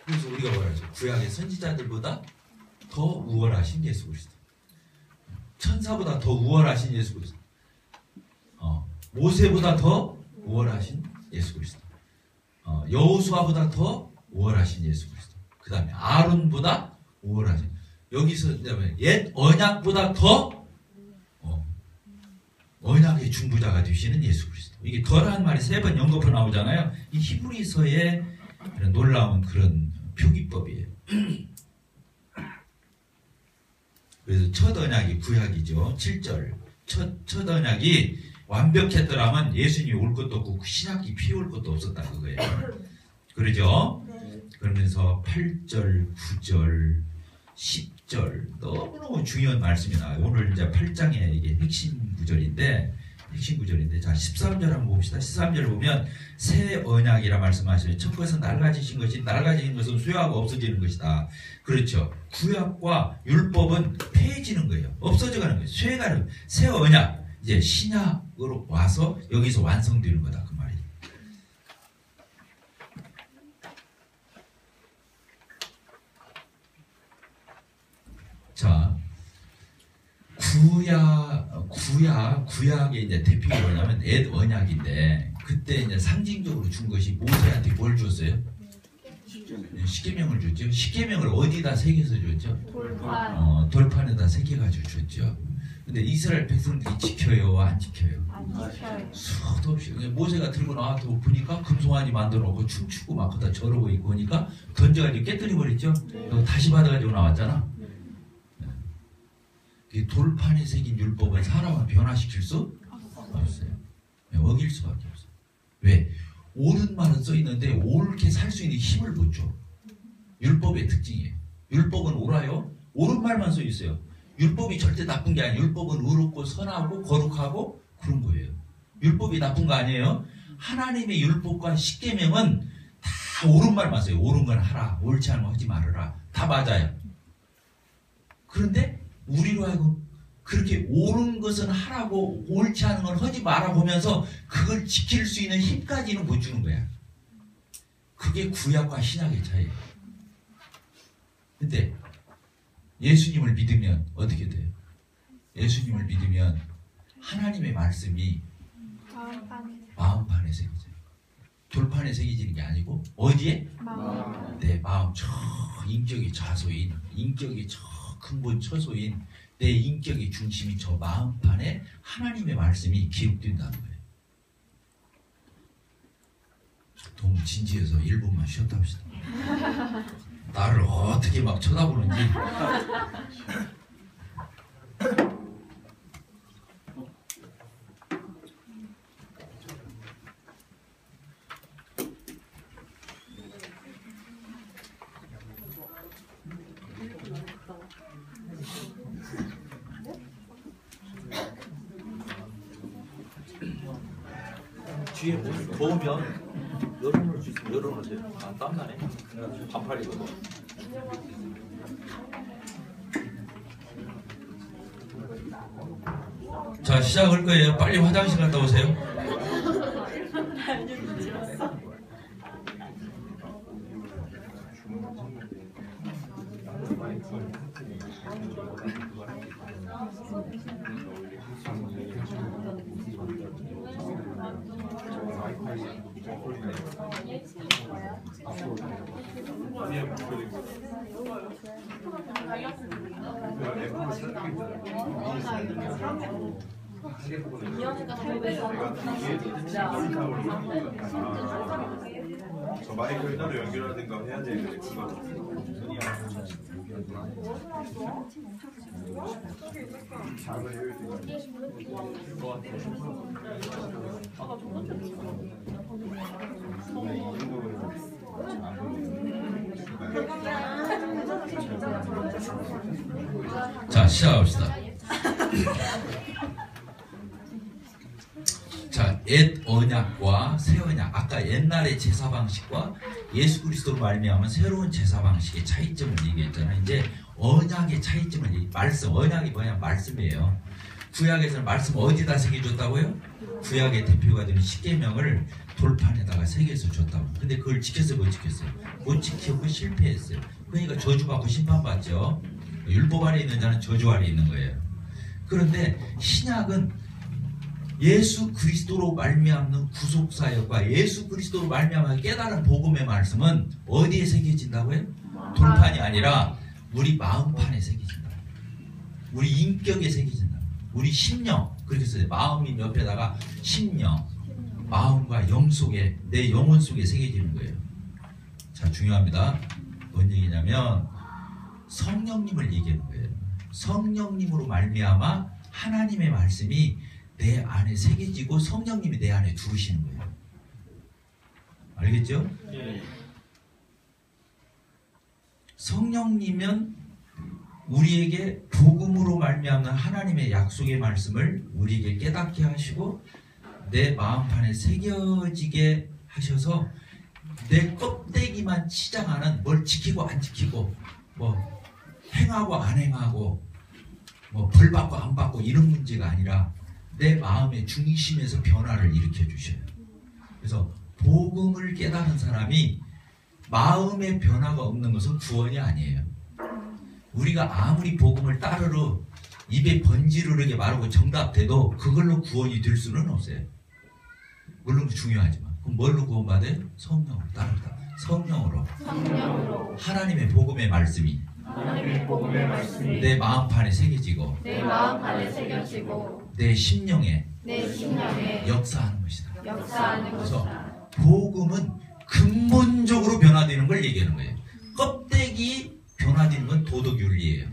[SPEAKER 1] 그래서 우리가 뭐라 하죠? 구약의 선지자들보다 더 우월하신 예수 그리스도. 천사보다 더 우월하신 예수 그리스도. 모세보다 더 우월하신 예수 그리스도. 여호수아보다 더 우월하신 예수 그리스도. 그 다음에 아론보다 우월하신. 여기서 옛 언약보다 더 언약의 중보자가 되시는 예수 그리스도. 이게 더라는 말이 3번 연거푸 나오잖아요. 이 히브리서의 그런 놀라운 그런 표기법이에요. 그래서 첫 언약이 구약이죠. 7절. 첫 언약이 완벽했더라면 예수님이 올 것도 없고 신약이 피올 것도 없었다 그거예요. 그러죠? 그러면서 8절, 9절, 10절 너무너무 중요한 말씀이 나와요. 오늘 이제 8장의 이게 핵심 구절인데 자 13절 한번 봅시다. 13절 보면 새 언약이라 말씀하시죠. 첫 것은 낡아지신 것이, 낡아지는 것은 쇠하고 없어지는 것이다. 그렇죠. 구약과 율법은 폐해지는 거예요. 없어져가는 거예요. 쇠가는 새 언약, 이제 신약으로 와서 여기서 완성되는 거다 그 말이에요. 자, 구약의 이제 대표가 뭐냐면 옛 언약인데, 그때 이제 상징적으로 준 것이 모세한테 뭘 줬어요? 십계명을 줬죠. 십계명을 어디다 새겨서 줬죠? 돌판에다 새겨가지고 줬죠. 근데 이스라엘 백성들이 지켜요, 안 지켜요?
[SPEAKER 2] 안 지켜요.
[SPEAKER 1] 수도 없이. 모세가 들고 나와서 보니까 금송아지 만들어 놓고 춤추고 막 그다 저러고 있고 보니까 던져가지고 깨뜨려 버렸죠. 다시 받아가지고 나왔잖아. 돌판에 새긴 율법은 사람을 변화시킬 수 없어요. 어길 수밖에 없어요. 왜? 옳은 말은 써있는데 옳게 살 수 있는 힘을 못 줘. 율법의 특징이에요. 율법은 옳아요. 옳은 말만 써있어요. 율법이 절대 나쁜 게 아니에요. 율법은 의롭고 선하고 거룩하고 그런 거예요. 율법이 나쁜 거 아니에요. 하나님의 율법과 십계명은 다 옳은 말만 써요. 옳은 건 하라, 옳지 않으면 하지 말아라. 다 맞아요. 그런데 우리로 하여금 그렇게 옳은 것은 하라고 옳지 않은 건 하지 말라고 하면서 그걸 지킬 수 있는 힘까지는 못 주는 거야. 그게 구약과 신약의 차이예요. 근데 예수님을 믿으면 어떻게 돼요? 예수님을 믿으면 하나님의 말씀이 마음판에 새겨져요. 돌판에 새겨지는 게 아니고 어디에? 내 마음 저 인격의 자소인, 인격의 저 근본 처소인 내 인격의 중심이 저 마음판에 하나님의 말씀이 기록된다는 거예요. 너무 진지해서 1분만 쉬었다 합시다. 나를 어떻게 막 쳐다보는지. 뒤에 더우면 열어놓을 수 있으면 열어놓으세요. 아, 땀나네. 반팔이거든. 자, 시작할 거예요. 빨리 화장실 갔다 오세요.
[SPEAKER 3] 저 마이크를 따로 연결하든가 해야 되는데 그거
[SPEAKER 1] 자, 시작합시다. 자, 옛 언약과 새 언약. 아까 옛날의 제사 방식과 예수 그리스도로 말미암은 새로운 제사 방식의 차이점을 얘기했잖아요. 이제 언약의 차이점을 말씀, 언약이 뭐냐? 말씀이에요. 구약에서는 말씀 어디다 새겨줬다고요? 구약의 대표가 되는 십계명을 돌판에다가 새겨서 줬다고. 근데 그걸 지켰어요, 못 지켰어요? 못 지키고 실패했어요. 그러니까 저주받고 심판받죠. 율법 아래 있는 자는 저주 아래 있는 거예요. 그런데 신약은 예수 그리스도로 말미암는 구속사역과 예수 그리스도로 말미암아 깨달은 복음의 말씀은 어디에 새겨진다고요? 돌판이 아니라 우리 마음판에 새겨진다. 우리 인격에 새겨진다. 우리 심령. 그렇게 써요. 마음인 옆에다가 심령, 마음과 영 속에, 내 영혼 속에 새겨지는 거예요. 자, 중요합니다. 뭔 얘기냐면 성령님을 얘기하는 거예요. 성령님으로 말미암아 하나님의 말씀이 내 안에 새겨지고 성령님이 내 안에 들으시는 거예요. 알겠죠? 네. 성령님은 우리에게 복음으로 말미암는 하나님의 약속의 말씀을 우리에게 깨닫게 하시고 내 마음판에 새겨지게 하셔서 내 껍데기만 치장하는, 뭘 지키고 안 지키고 뭐 행하고 안 행하고 뭐 벌 받고 안 받고 이런 문제가 아니라 내 마음의 중심에서 변화를 일으켜 주셔요. 그래서 복음을 깨달은 사람이 마음의 변화가 없는 것은 구원이 아니에요. 우리가 아무리 복음을 따르러 입에 번지르르게 말하고 정답돼도 그걸로 구원이 될 수는 없어요. 물론 중요하지만. 그럼 뭘로 구원받아요? 성령으로 따릅니다. 성령으로. 하나님의 복음의 말씀이 내 마음판에 새겨지고 내 심령에 역사하는 것이다. 그래서 복음은 근본적으로 변화되는 걸 얘기하는 거예요. 껍데기 변화되는 건 도덕윤리예요.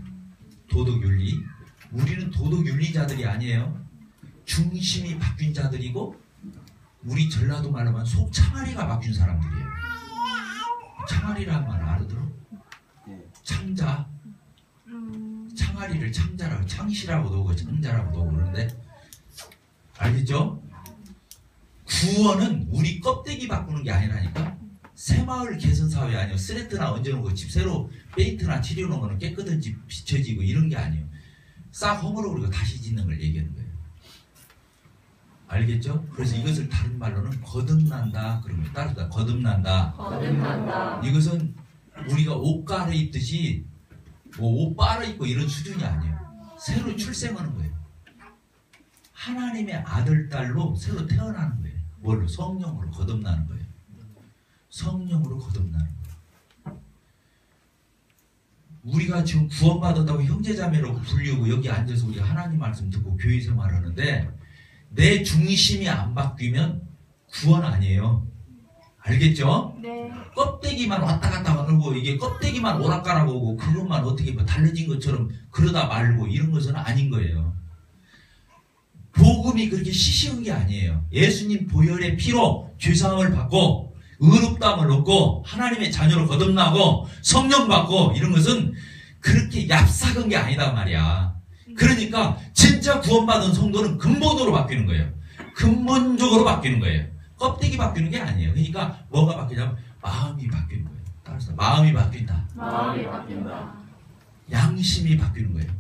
[SPEAKER 1] 도덕윤리. 우리는 도덕윤리자들이 아니에요. 중심이 바뀐 자들이고 우리 전라도 말로 하면 속창아리가 바뀐 사람들이에요. 창아리라는 말 알아들어? 창자. 창아리를 창자라고, 창시라고도 하고 창자라고도 하고 그러는데 알겠죠? 구원은 우리 껍데기 바꾸는 게 아니라니까. 새마을 개선사회 아니에요. 쓰레트나 얹어놓고 집 새로 페인트나 칠해놓은 거는 깨끗한 집 비춰지고 이런 게 아니에요. 싹 허물어버리고 다시 짓는 걸 얘기하는 거예요. 알겠죠? 그래서 이것을 다른 말로는 거듭난다 그러면 따르다. 거듭난다. 이것은 우리가 옷 갈아입듯이 뭐 옷 빨아입고 이런 수준이 아니에요. 새로 출생하는 거예요. 하나님의 아들 딸로 새로 태어나는 거예요. 뭘로? 성령으로 거듭나는 거예요. 성령으로 거듭나는 거예요. 우리가 지금 구원받았다고 형제자매로 불리고 여기 앉아서 우리가 하나님 말씀 듣고 교회 생활하는데 내 중심이 안 바뀌면 구원 아니에요. 알겠죠? 네. 껍데기만 왔다 갔다 하고 이게 껍데기만 오락가락 오고 그것만 어떻게 뭐 달라진 것처럼 그러다 말고 이런 것은 아닌 거예요. 복음이 그렇게 시시한 게 아니에요. 예수님 보혈의 피로 죄사함을 받고 의롭다함을 얻고 하나님의 자녀로 거듭나고 성령 받고 이런 것은 그렇게 얍삭한 게 아니다 말이야. 그러니까 진짜 구원받은 성도는 근본으로 바뀌는 거예요. 근본적으로 바뀌는 거예요. 껍데기 바뀌는 게 아니에요. 그러니까 뭐가 바뀌냐면 마음이 바뀌는 거예요. 따라서 마음이 바뀐다. 마음이 바뀐다. 양심이 바뀌는 거예요.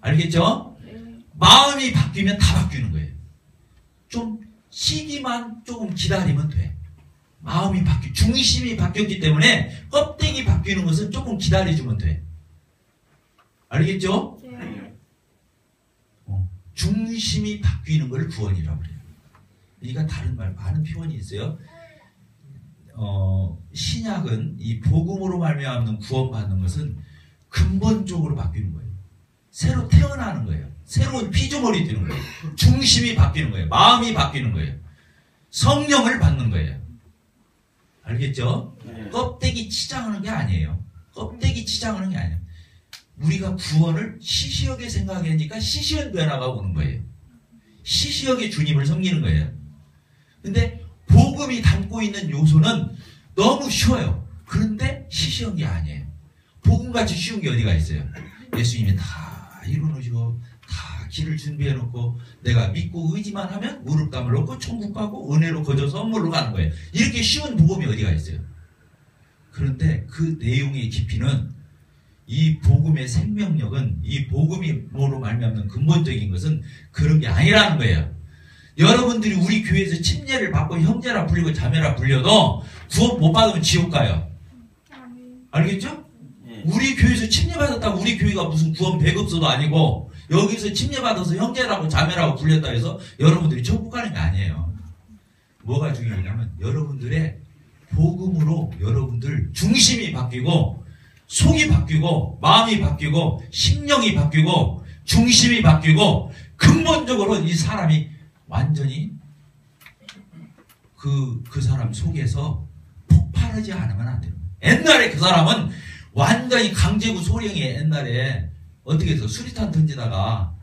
[SPEAKER 1] 알겠죠? 마음이 바뀌면 다 바뀌는 거예요. 좀 시기만 조금 기다리면 돼. 마음이 중심이 바뀌었기 때문에 껍데기 바뀌는 것은 조금 기다려주면 돼. 알겠죠?
[SPEAKER 2] 네.
[SPEAKER 1] 중심이 바뀌는 걸 구원이라고 그래요. 그러니까 다른 말 많은 표현이 있어요. 신약은 이 복음으로 말미암는 구원받는 것은 근본적으로 바뀌는 거예요. 새로 태어나는 거예요. 새로운 피조물이 되는 거예요. 중심이 바뀌는 거예요. 마음이 바뀌는 거예요. 성령을 받는 거예요. 알겠죠?
[SPEAKER 3] 네.
[SPEAKER 1] 껍데기 치장하는 게 아니에요. 껍데기 치장하는 게 아니에요. 우리가 구원을 시시하게 생각하니까 시시한 변화가 오는 거예요. 시시하게 주님을 섬기는 거예요. 근데 복음이 담고 있는 요소는 너무 쉬워요. 그런데 시시한 게 아니에요. 복음같이 쉬운 게 어디가 있어요? 예수님이 다 이루어놓으시고 다 길을 준비해놓고 내가 믿고 의지만 하면 무릎감을 놓고 천국 가고 은혜로 거저 선물로 가는 거예요. 이렇게 쉬운 복음이 어디가 있어요? 그런데 그 내용의 깊이는 이 복음의 생명력은 이 복음으로 말미암는 근본적인 것은 그런 게 아니라는 거예요. 여러분들이 우리 교회에서 침례를 받고 형제라 불리고 자매라 불려도 구원 못 받으면 지옥 가요. 알겠죠? 우리 교회에서 침례 받았다고 우리 교회가 무슨 구원 배급소도 아니고 여기서 침례 받아서 형제라고 자매라고 불렸다 해서 여러분들이 천국 가는 게 아니에요. 뭐가 중요하냐면 여러분들의 복음으로 여러분들 중심이 바뀌고 속이 바뀌고 마음이 바뀌고 심령이 바뀌고 중심이 바뀌고 근본적으로 이 사람이 완전히 그 사람 속에서 폭발하지 않으면 안 돼요. 옛날에 그 사람은 완전히 강제구 소령이 옛날에 어떻게 해서 수리탄 던지다가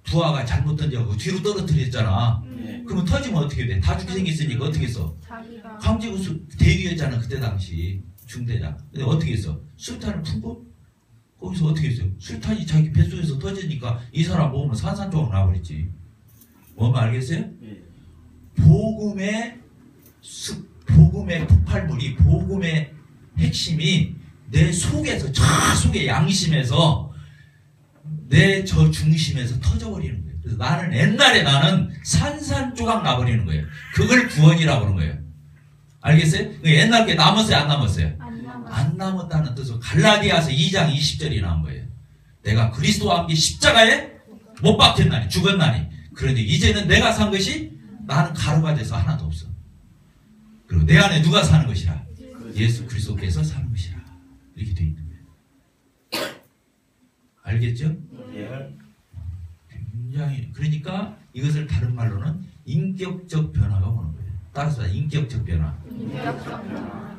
[SPEAKER 1] 부하가 잘못 던져서 뒤로 떨어뜨렸잖아. 그러면 터지면 어떻게 돼? 다 죽게 생겼으니까 어떻게 했어?
[SPEAKER 2] 자기가
[SPEAKER 1] 강제구 대위였잖아 그때 당시 중대장. 근데 어떻게 했어? 수리탄을 품고 거기서 어떻게 했어요? 수리탄이 자기 뱃속에서 터지니까 이 사람 몸은 산산조각 나버렸지. 뭔 말 알겠어요? 복음의 폭발물이 복음의 핵심이 내 속에서 저 속의 양심에서 내 저 중심에서 터져버리는 거예요. 그래서 나는 산산조각 나버리는 거예요. 그걸 구원이라고 그러는 거예요. 알겠어요? 옛날 게 남았어요? 안 남았어요? 안 남았다는 뜻으로 갈라디아서 2장 20절이 나온 거예요. 내가 그리스도와 함께 십자가에 못 박혔나니 죽었나니 그런데 이제는 내가 산 것이 나는 가루가 돼서 하나도 없어. 그리고 내 안에 누가 사는 것이라? 예수 그리스도께서 사는 것이라. 이렇게 되어 있는 거예요. 알겠죠? 굉장히 그러니까 이것을 다른 말로는 인격적 변화가 오는 거예요. 따라서 인격적 변화.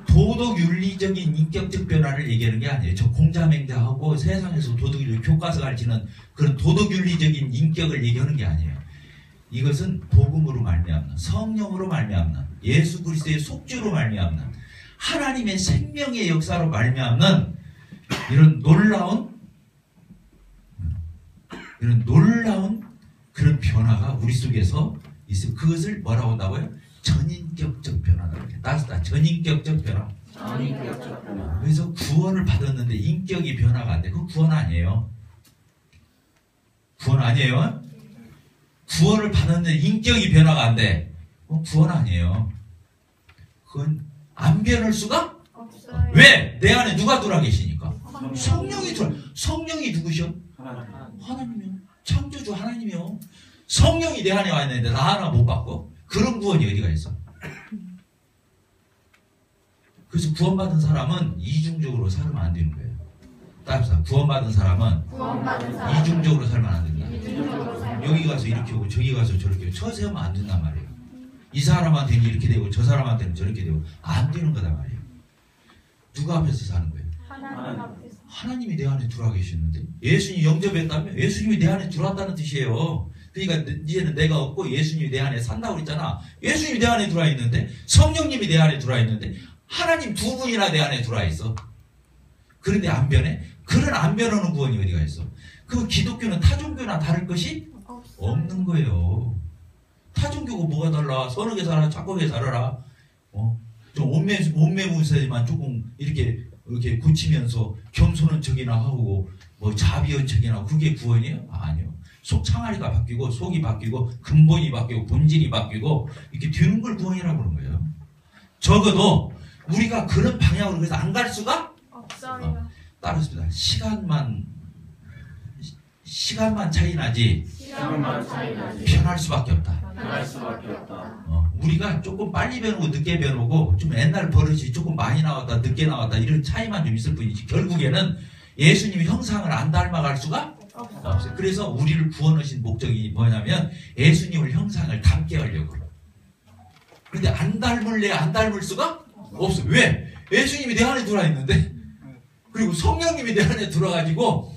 [SPEAKER 1] 도덕 윤리적인 인격적 변화를 얘기하는 게 아니에요. 저 공자맹자하고 세상에서 도덕윤리 교과서 가르치는 그런 도덕 윤리적인 인격을 얘기하는 게 아니에요. 이것은 복음으로 말미암는 성령으로 말미암는 예수 그리스도의 속죄로 말미암는 하나님의 생명의 역사로 말미암는 이런 놀라운 그런 변화가 우리 속에서 있어요. 그것을 뭐라고 한다고요? 전인격적 변화라고 해요. 따스다. 전인격적 변화. 그래서 구원을 받았는데 인격이 변화가 안 돼. 그건 구원 아니에요. 구원 아니에요? 구원을 받았는데 인격이 변화가 안 돼. 구원 아니에요. 그건 안 변할 수가
[SPEAKER 2] 없어요.
[SPEAKER 1] 왜? 내 안에 누가 들어와 계시니까. 성령이 들어와. 성령이 누구셔? 하나님이요. 창조주 하나님이요. 성령이 내 안에 와 있는데 나 하나 못 받고 그런 구원이 어디가 있어? 그래서 구원받은 사람은 이중적으로 살면 안 되는 거예요. 따라서 구원받은 사람은 이중적으로 살면 안 된다. 여기 가서 이렇게 오고 저기 가서 저렇게 오고 처세하면 안 된단 말이에요. 이 사람한테는 이렇게 되고 저 사람한테는 저렇게 되고 안 되는 거단 말이에요. 누가 앞에서 사는 거예요?
[SPEAKER 2] 하나님 앞에서.
[SPEAKER 1] 하나님이 내 안에 들어와 계시는데 예수님이 영접했다면 예수님이 내 안에 들어왔다는 뜻이에요. 그러니까 이제는 내가 없고 예수님이 내 안에 산다고 그랬잖아. 예수님이 내 안에 들어와 있는데 성령님이 내 안에 들어와 있는데 하나님 두 분이나 내 안에 들어와 있어. 그런데 안 변해? 그런 안 변하는 구원이 어디가 있어? 그 기독교는 타종교나 다를 것이 없는 거예요. 타종교가 뭐가 달라? 선하게 살아, 착하게 살아라. 좀 옷매무새만 조금 이렇게 고치면서 겸손한 척이나 하고 뭐 자비한 척이나 그게 구원이에요? 아니요. 속 창아리가 바뀌고 속이 바뀌고 근본이 바뀌고 본질이 바뀌고 이렇게 되는 걸 구원이라고 그러는 거예요. 적어도 우리가 그런 방향으로 그래서 안 갈 수가
[SPEAKER 2] 없어요.
[SPEAKER 1] 따르습니다. 시간만 차이 나지 변할 수밖에 없다. 우리가 조금 빨리 배우고 늦게 배우고 좀 옛날 버릇이 조금 많이 나왔다 늦게 나왔다 이런 차이만 좀 있을 뿐이지 결국에는 예수님의 형상을 안 닮아갈 수가 없어요. 그래서 우리를 구원하신 목적이 뭐냐면 예수님의 형상을 닮게 하려고. 근데 안 닮을래 안 닮을 수가 없어. 왜? 예수님이 내 안에 들어와 있는데 그리고 성령님이 내 안에 들어가지고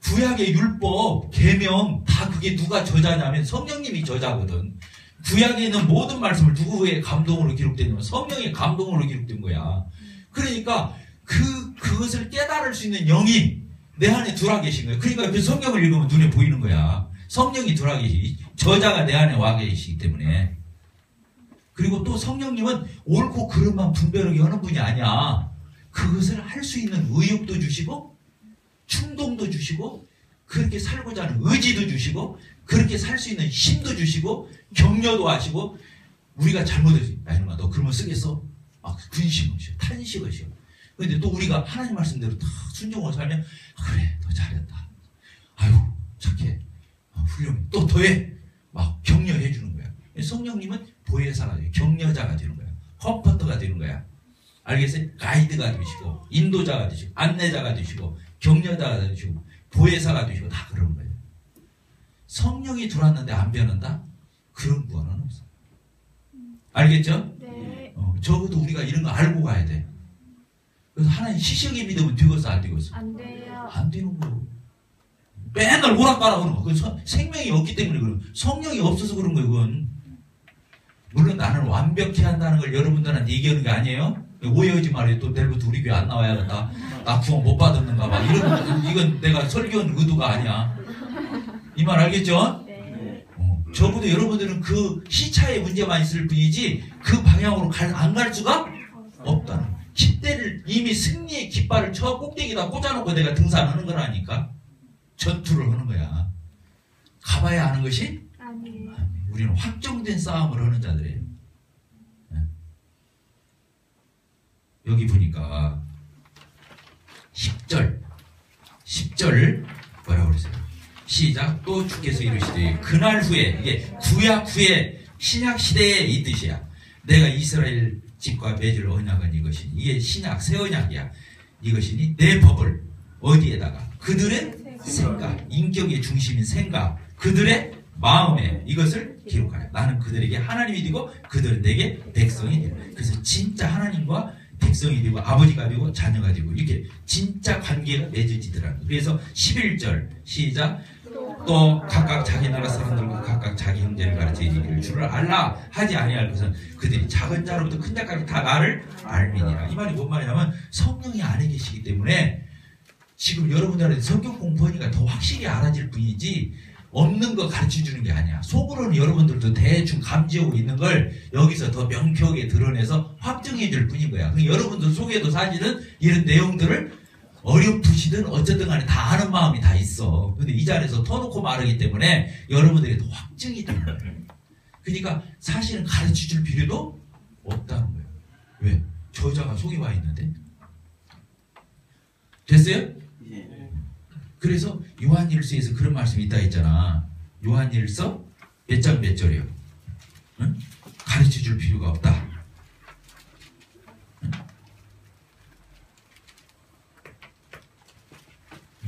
[SPEAKER 1] 구약의 율법, 계명 다 그게 누가 저자냐면 성령님이 저자거든. 구약에 있는 모든 말씀을 누구의 감동으로 기록되냐면 성령의 감동으로 기록된 거야. 그러니까 그것을 깨달을 수 있는 영이 내 안에 들어와 계신 거예요. 그러니까 그 성경을 읽으면 눈에 보이는 거야. 성령이 들어와 계시, 저자가 내 안에 와 계시기 때문에. 그리고 또 성령님은 옳고 그름만 분별하게 하는 분이 아니야. 그것을 할 수 있는 의욕도 주시고 충동도 주시고 그렇게 살고자 하는 의지도 주시고 그렇게 살 수 있는 힘도 주시고 격려도 하시고 우리가 잘못했지. 야 이놈아 너 그러면 쓰겠어? 막 근심을 쉬어 탄식을 쉬어. 근데 또 우리가 하나님 말씀대로 다 순종을 살면 그래 더 잘했다. 아유 착해. 훌륭해. 또 더해. 막 격려해 주는 거야. 성령님은 보혜사가 되고 격려자가 되는 거야. 컴포터가 되는 거야. 알겠어요? 가이드가 되시고 인도자가 되시고 안내자가 되시고 격려자가 되시고 보혜사가 되시고 다 그런 거예요. 성령이 들어왔는데 안 변한다? 그런 구원은 없어. 알겠죠?
[SPEAKER 2] 네.
[SPEAKER 1] 적어도 우리가 이런 거 알고 가야 돼. 그래서 하나님 시시하게 믿으면 되겠어 안 되겠어?
[SPEAKER 2] 안 돼요.
[SPEAKER 1] 안 되는 거. 맨날 오락가락 그러는 거. 그건 생명이 없기 때문에 그런 거. 성령이 없어서 그런 거예요. 그건. 물론 나는 완벽해야 한다는 걸 여러분들한테 얘기하는 게 아니에요. 오해하지 말아요. 또 내일부터 우리 교회 안 나와야겠다. 나 구원 못 받았는가 봐. 이건 내가 설교한 의도가 아니야. 이 말 알겠죠?
[SPEAKER 2] 네.
[SPEAKER 1] 적어도 여러분들은 그 시차의 문제만 있을 뿐이지 그 방향으로 안 갈 수가 없다는 거예요. 깃대를 이미 승리의 깃발을 저 꼭대기에다 꽂아놓고 내가 등산하는 거라니까. 전투를 하는 거야. 가봐야 하는 것이
[SPEAKER 2] 아니에요.
[SPEAKER 1] 우리는 확정된 싸움을 하는 자들이에요. 여기 보니까 10절 뭐라고 그랬어요? 시작. 또 주께서 이르시되 그날 후에 이게 구약 후에 신약 시대에 이 뜻이야. 내가 이스라엘 집과 맺을 언약은 이것이니 이게 신약 새 언약이야. 이것이니 내 법을 어디에다가 그들의 생각 인격의 중심인 생각 그들의 마음에 이것을 기록하라. 나는 그들에게 하나님이 되고 그들은 내게 백성이 되라. 그래서 진짜 하나님과 백성이 되고 아버지가 되고 자녀가 되고 이렇게 진짜 관계가 맺어지더라는 거예요. 그래서 11절 시작. 또 각각 자기 나라 사람들과 각각 자기 형제를 가르쳐 이르기를 주를 알라 하지 아니할 것은 그들이 작은 자로부터 큰 자까지 다 나를 알미니라. 이 말이 뭔 말이냐면 성령이 안에 계시기 때문에 지금 여러분들한테 성경 공부하니까 더 확실히 알아질 뿐이지 없는 거 가르쳐주는 게 아니야. 속으로는 여러분들도 대충 감지하고 있는 걸 여기서 더 명쾌하게 드러내서 확정해 줄 뿐인 거야. 여러분들 속에도 사실은 이런 내용들을 어렴풋이든 어쨌든 간에 다 아는 마음이 다 있어. 근데 이 자리에서 터놓고 말하기 때문에 여러분들이 더 확증이 되는 거예요. 그러니까 사실은 가르쳐 줄 필요도 없다는 거예요. 왜? 저자가 속에 와 있는데. 됐어요? 그래서 요한일서에서 그런 말씀이 있다 했잖아. 요한일서 몇 장 몇 절이요? 응? 가르쳐 줄 필요가 없다. 응?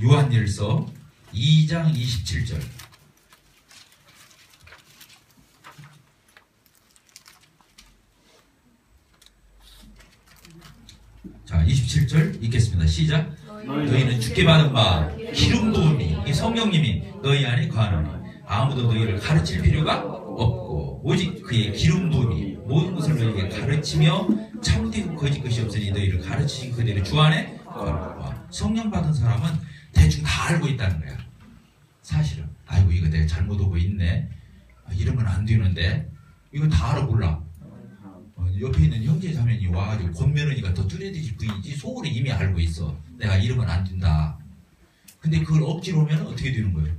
[SPEAKER 1] 요한일서 2장 27절. 자, 27절 읽겠습니다. 시작. 너희는 주께 받은 바 기름 부음이 이 성령님이 너희 안에 거하노니 아무도 너희를 가르칠 필요가 없고 오직 그의 기름 부음이 모든 것을 너희에게 가르치며 참되고 거짓 것이 없으니 너희를 가르치신 그대로 주 안에 거하노라. 성령 받은 사람은 대충 다 알고 있다는 거야. 사실은 아이고 이거 내가 잘못 오고 있네. 이러면 안 되는데 이거 다 알아 몰라. 옆에 있는 형제 자매니 와가지고 권면은이가 더 뚜레드실 뿐이지 속으로 이미 알고 있어. 내가 이러면 안 된다. 근데 그걸 억지로 하면 어떻게 되는 거예요?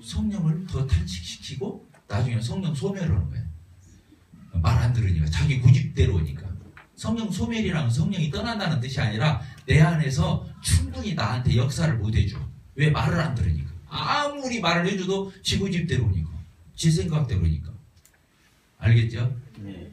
[SPEAKER 1] 성령을 더 탈취시키고 나중에 성령 소멸하는 거예요. 말 안 들으니까 자기 고집대로 오니까. 성령 소멸이란 성령이 떠난다는 뜻이 아니라 내 안에서 충분히 나한테 역사를 못 해줘. 왜? 말을 안 들으니까. 아무리 말을 해줘도 지 고집대로 오니까. 지 생각대로 오니까. 알겠죠?
[SPEAKER 4] 네.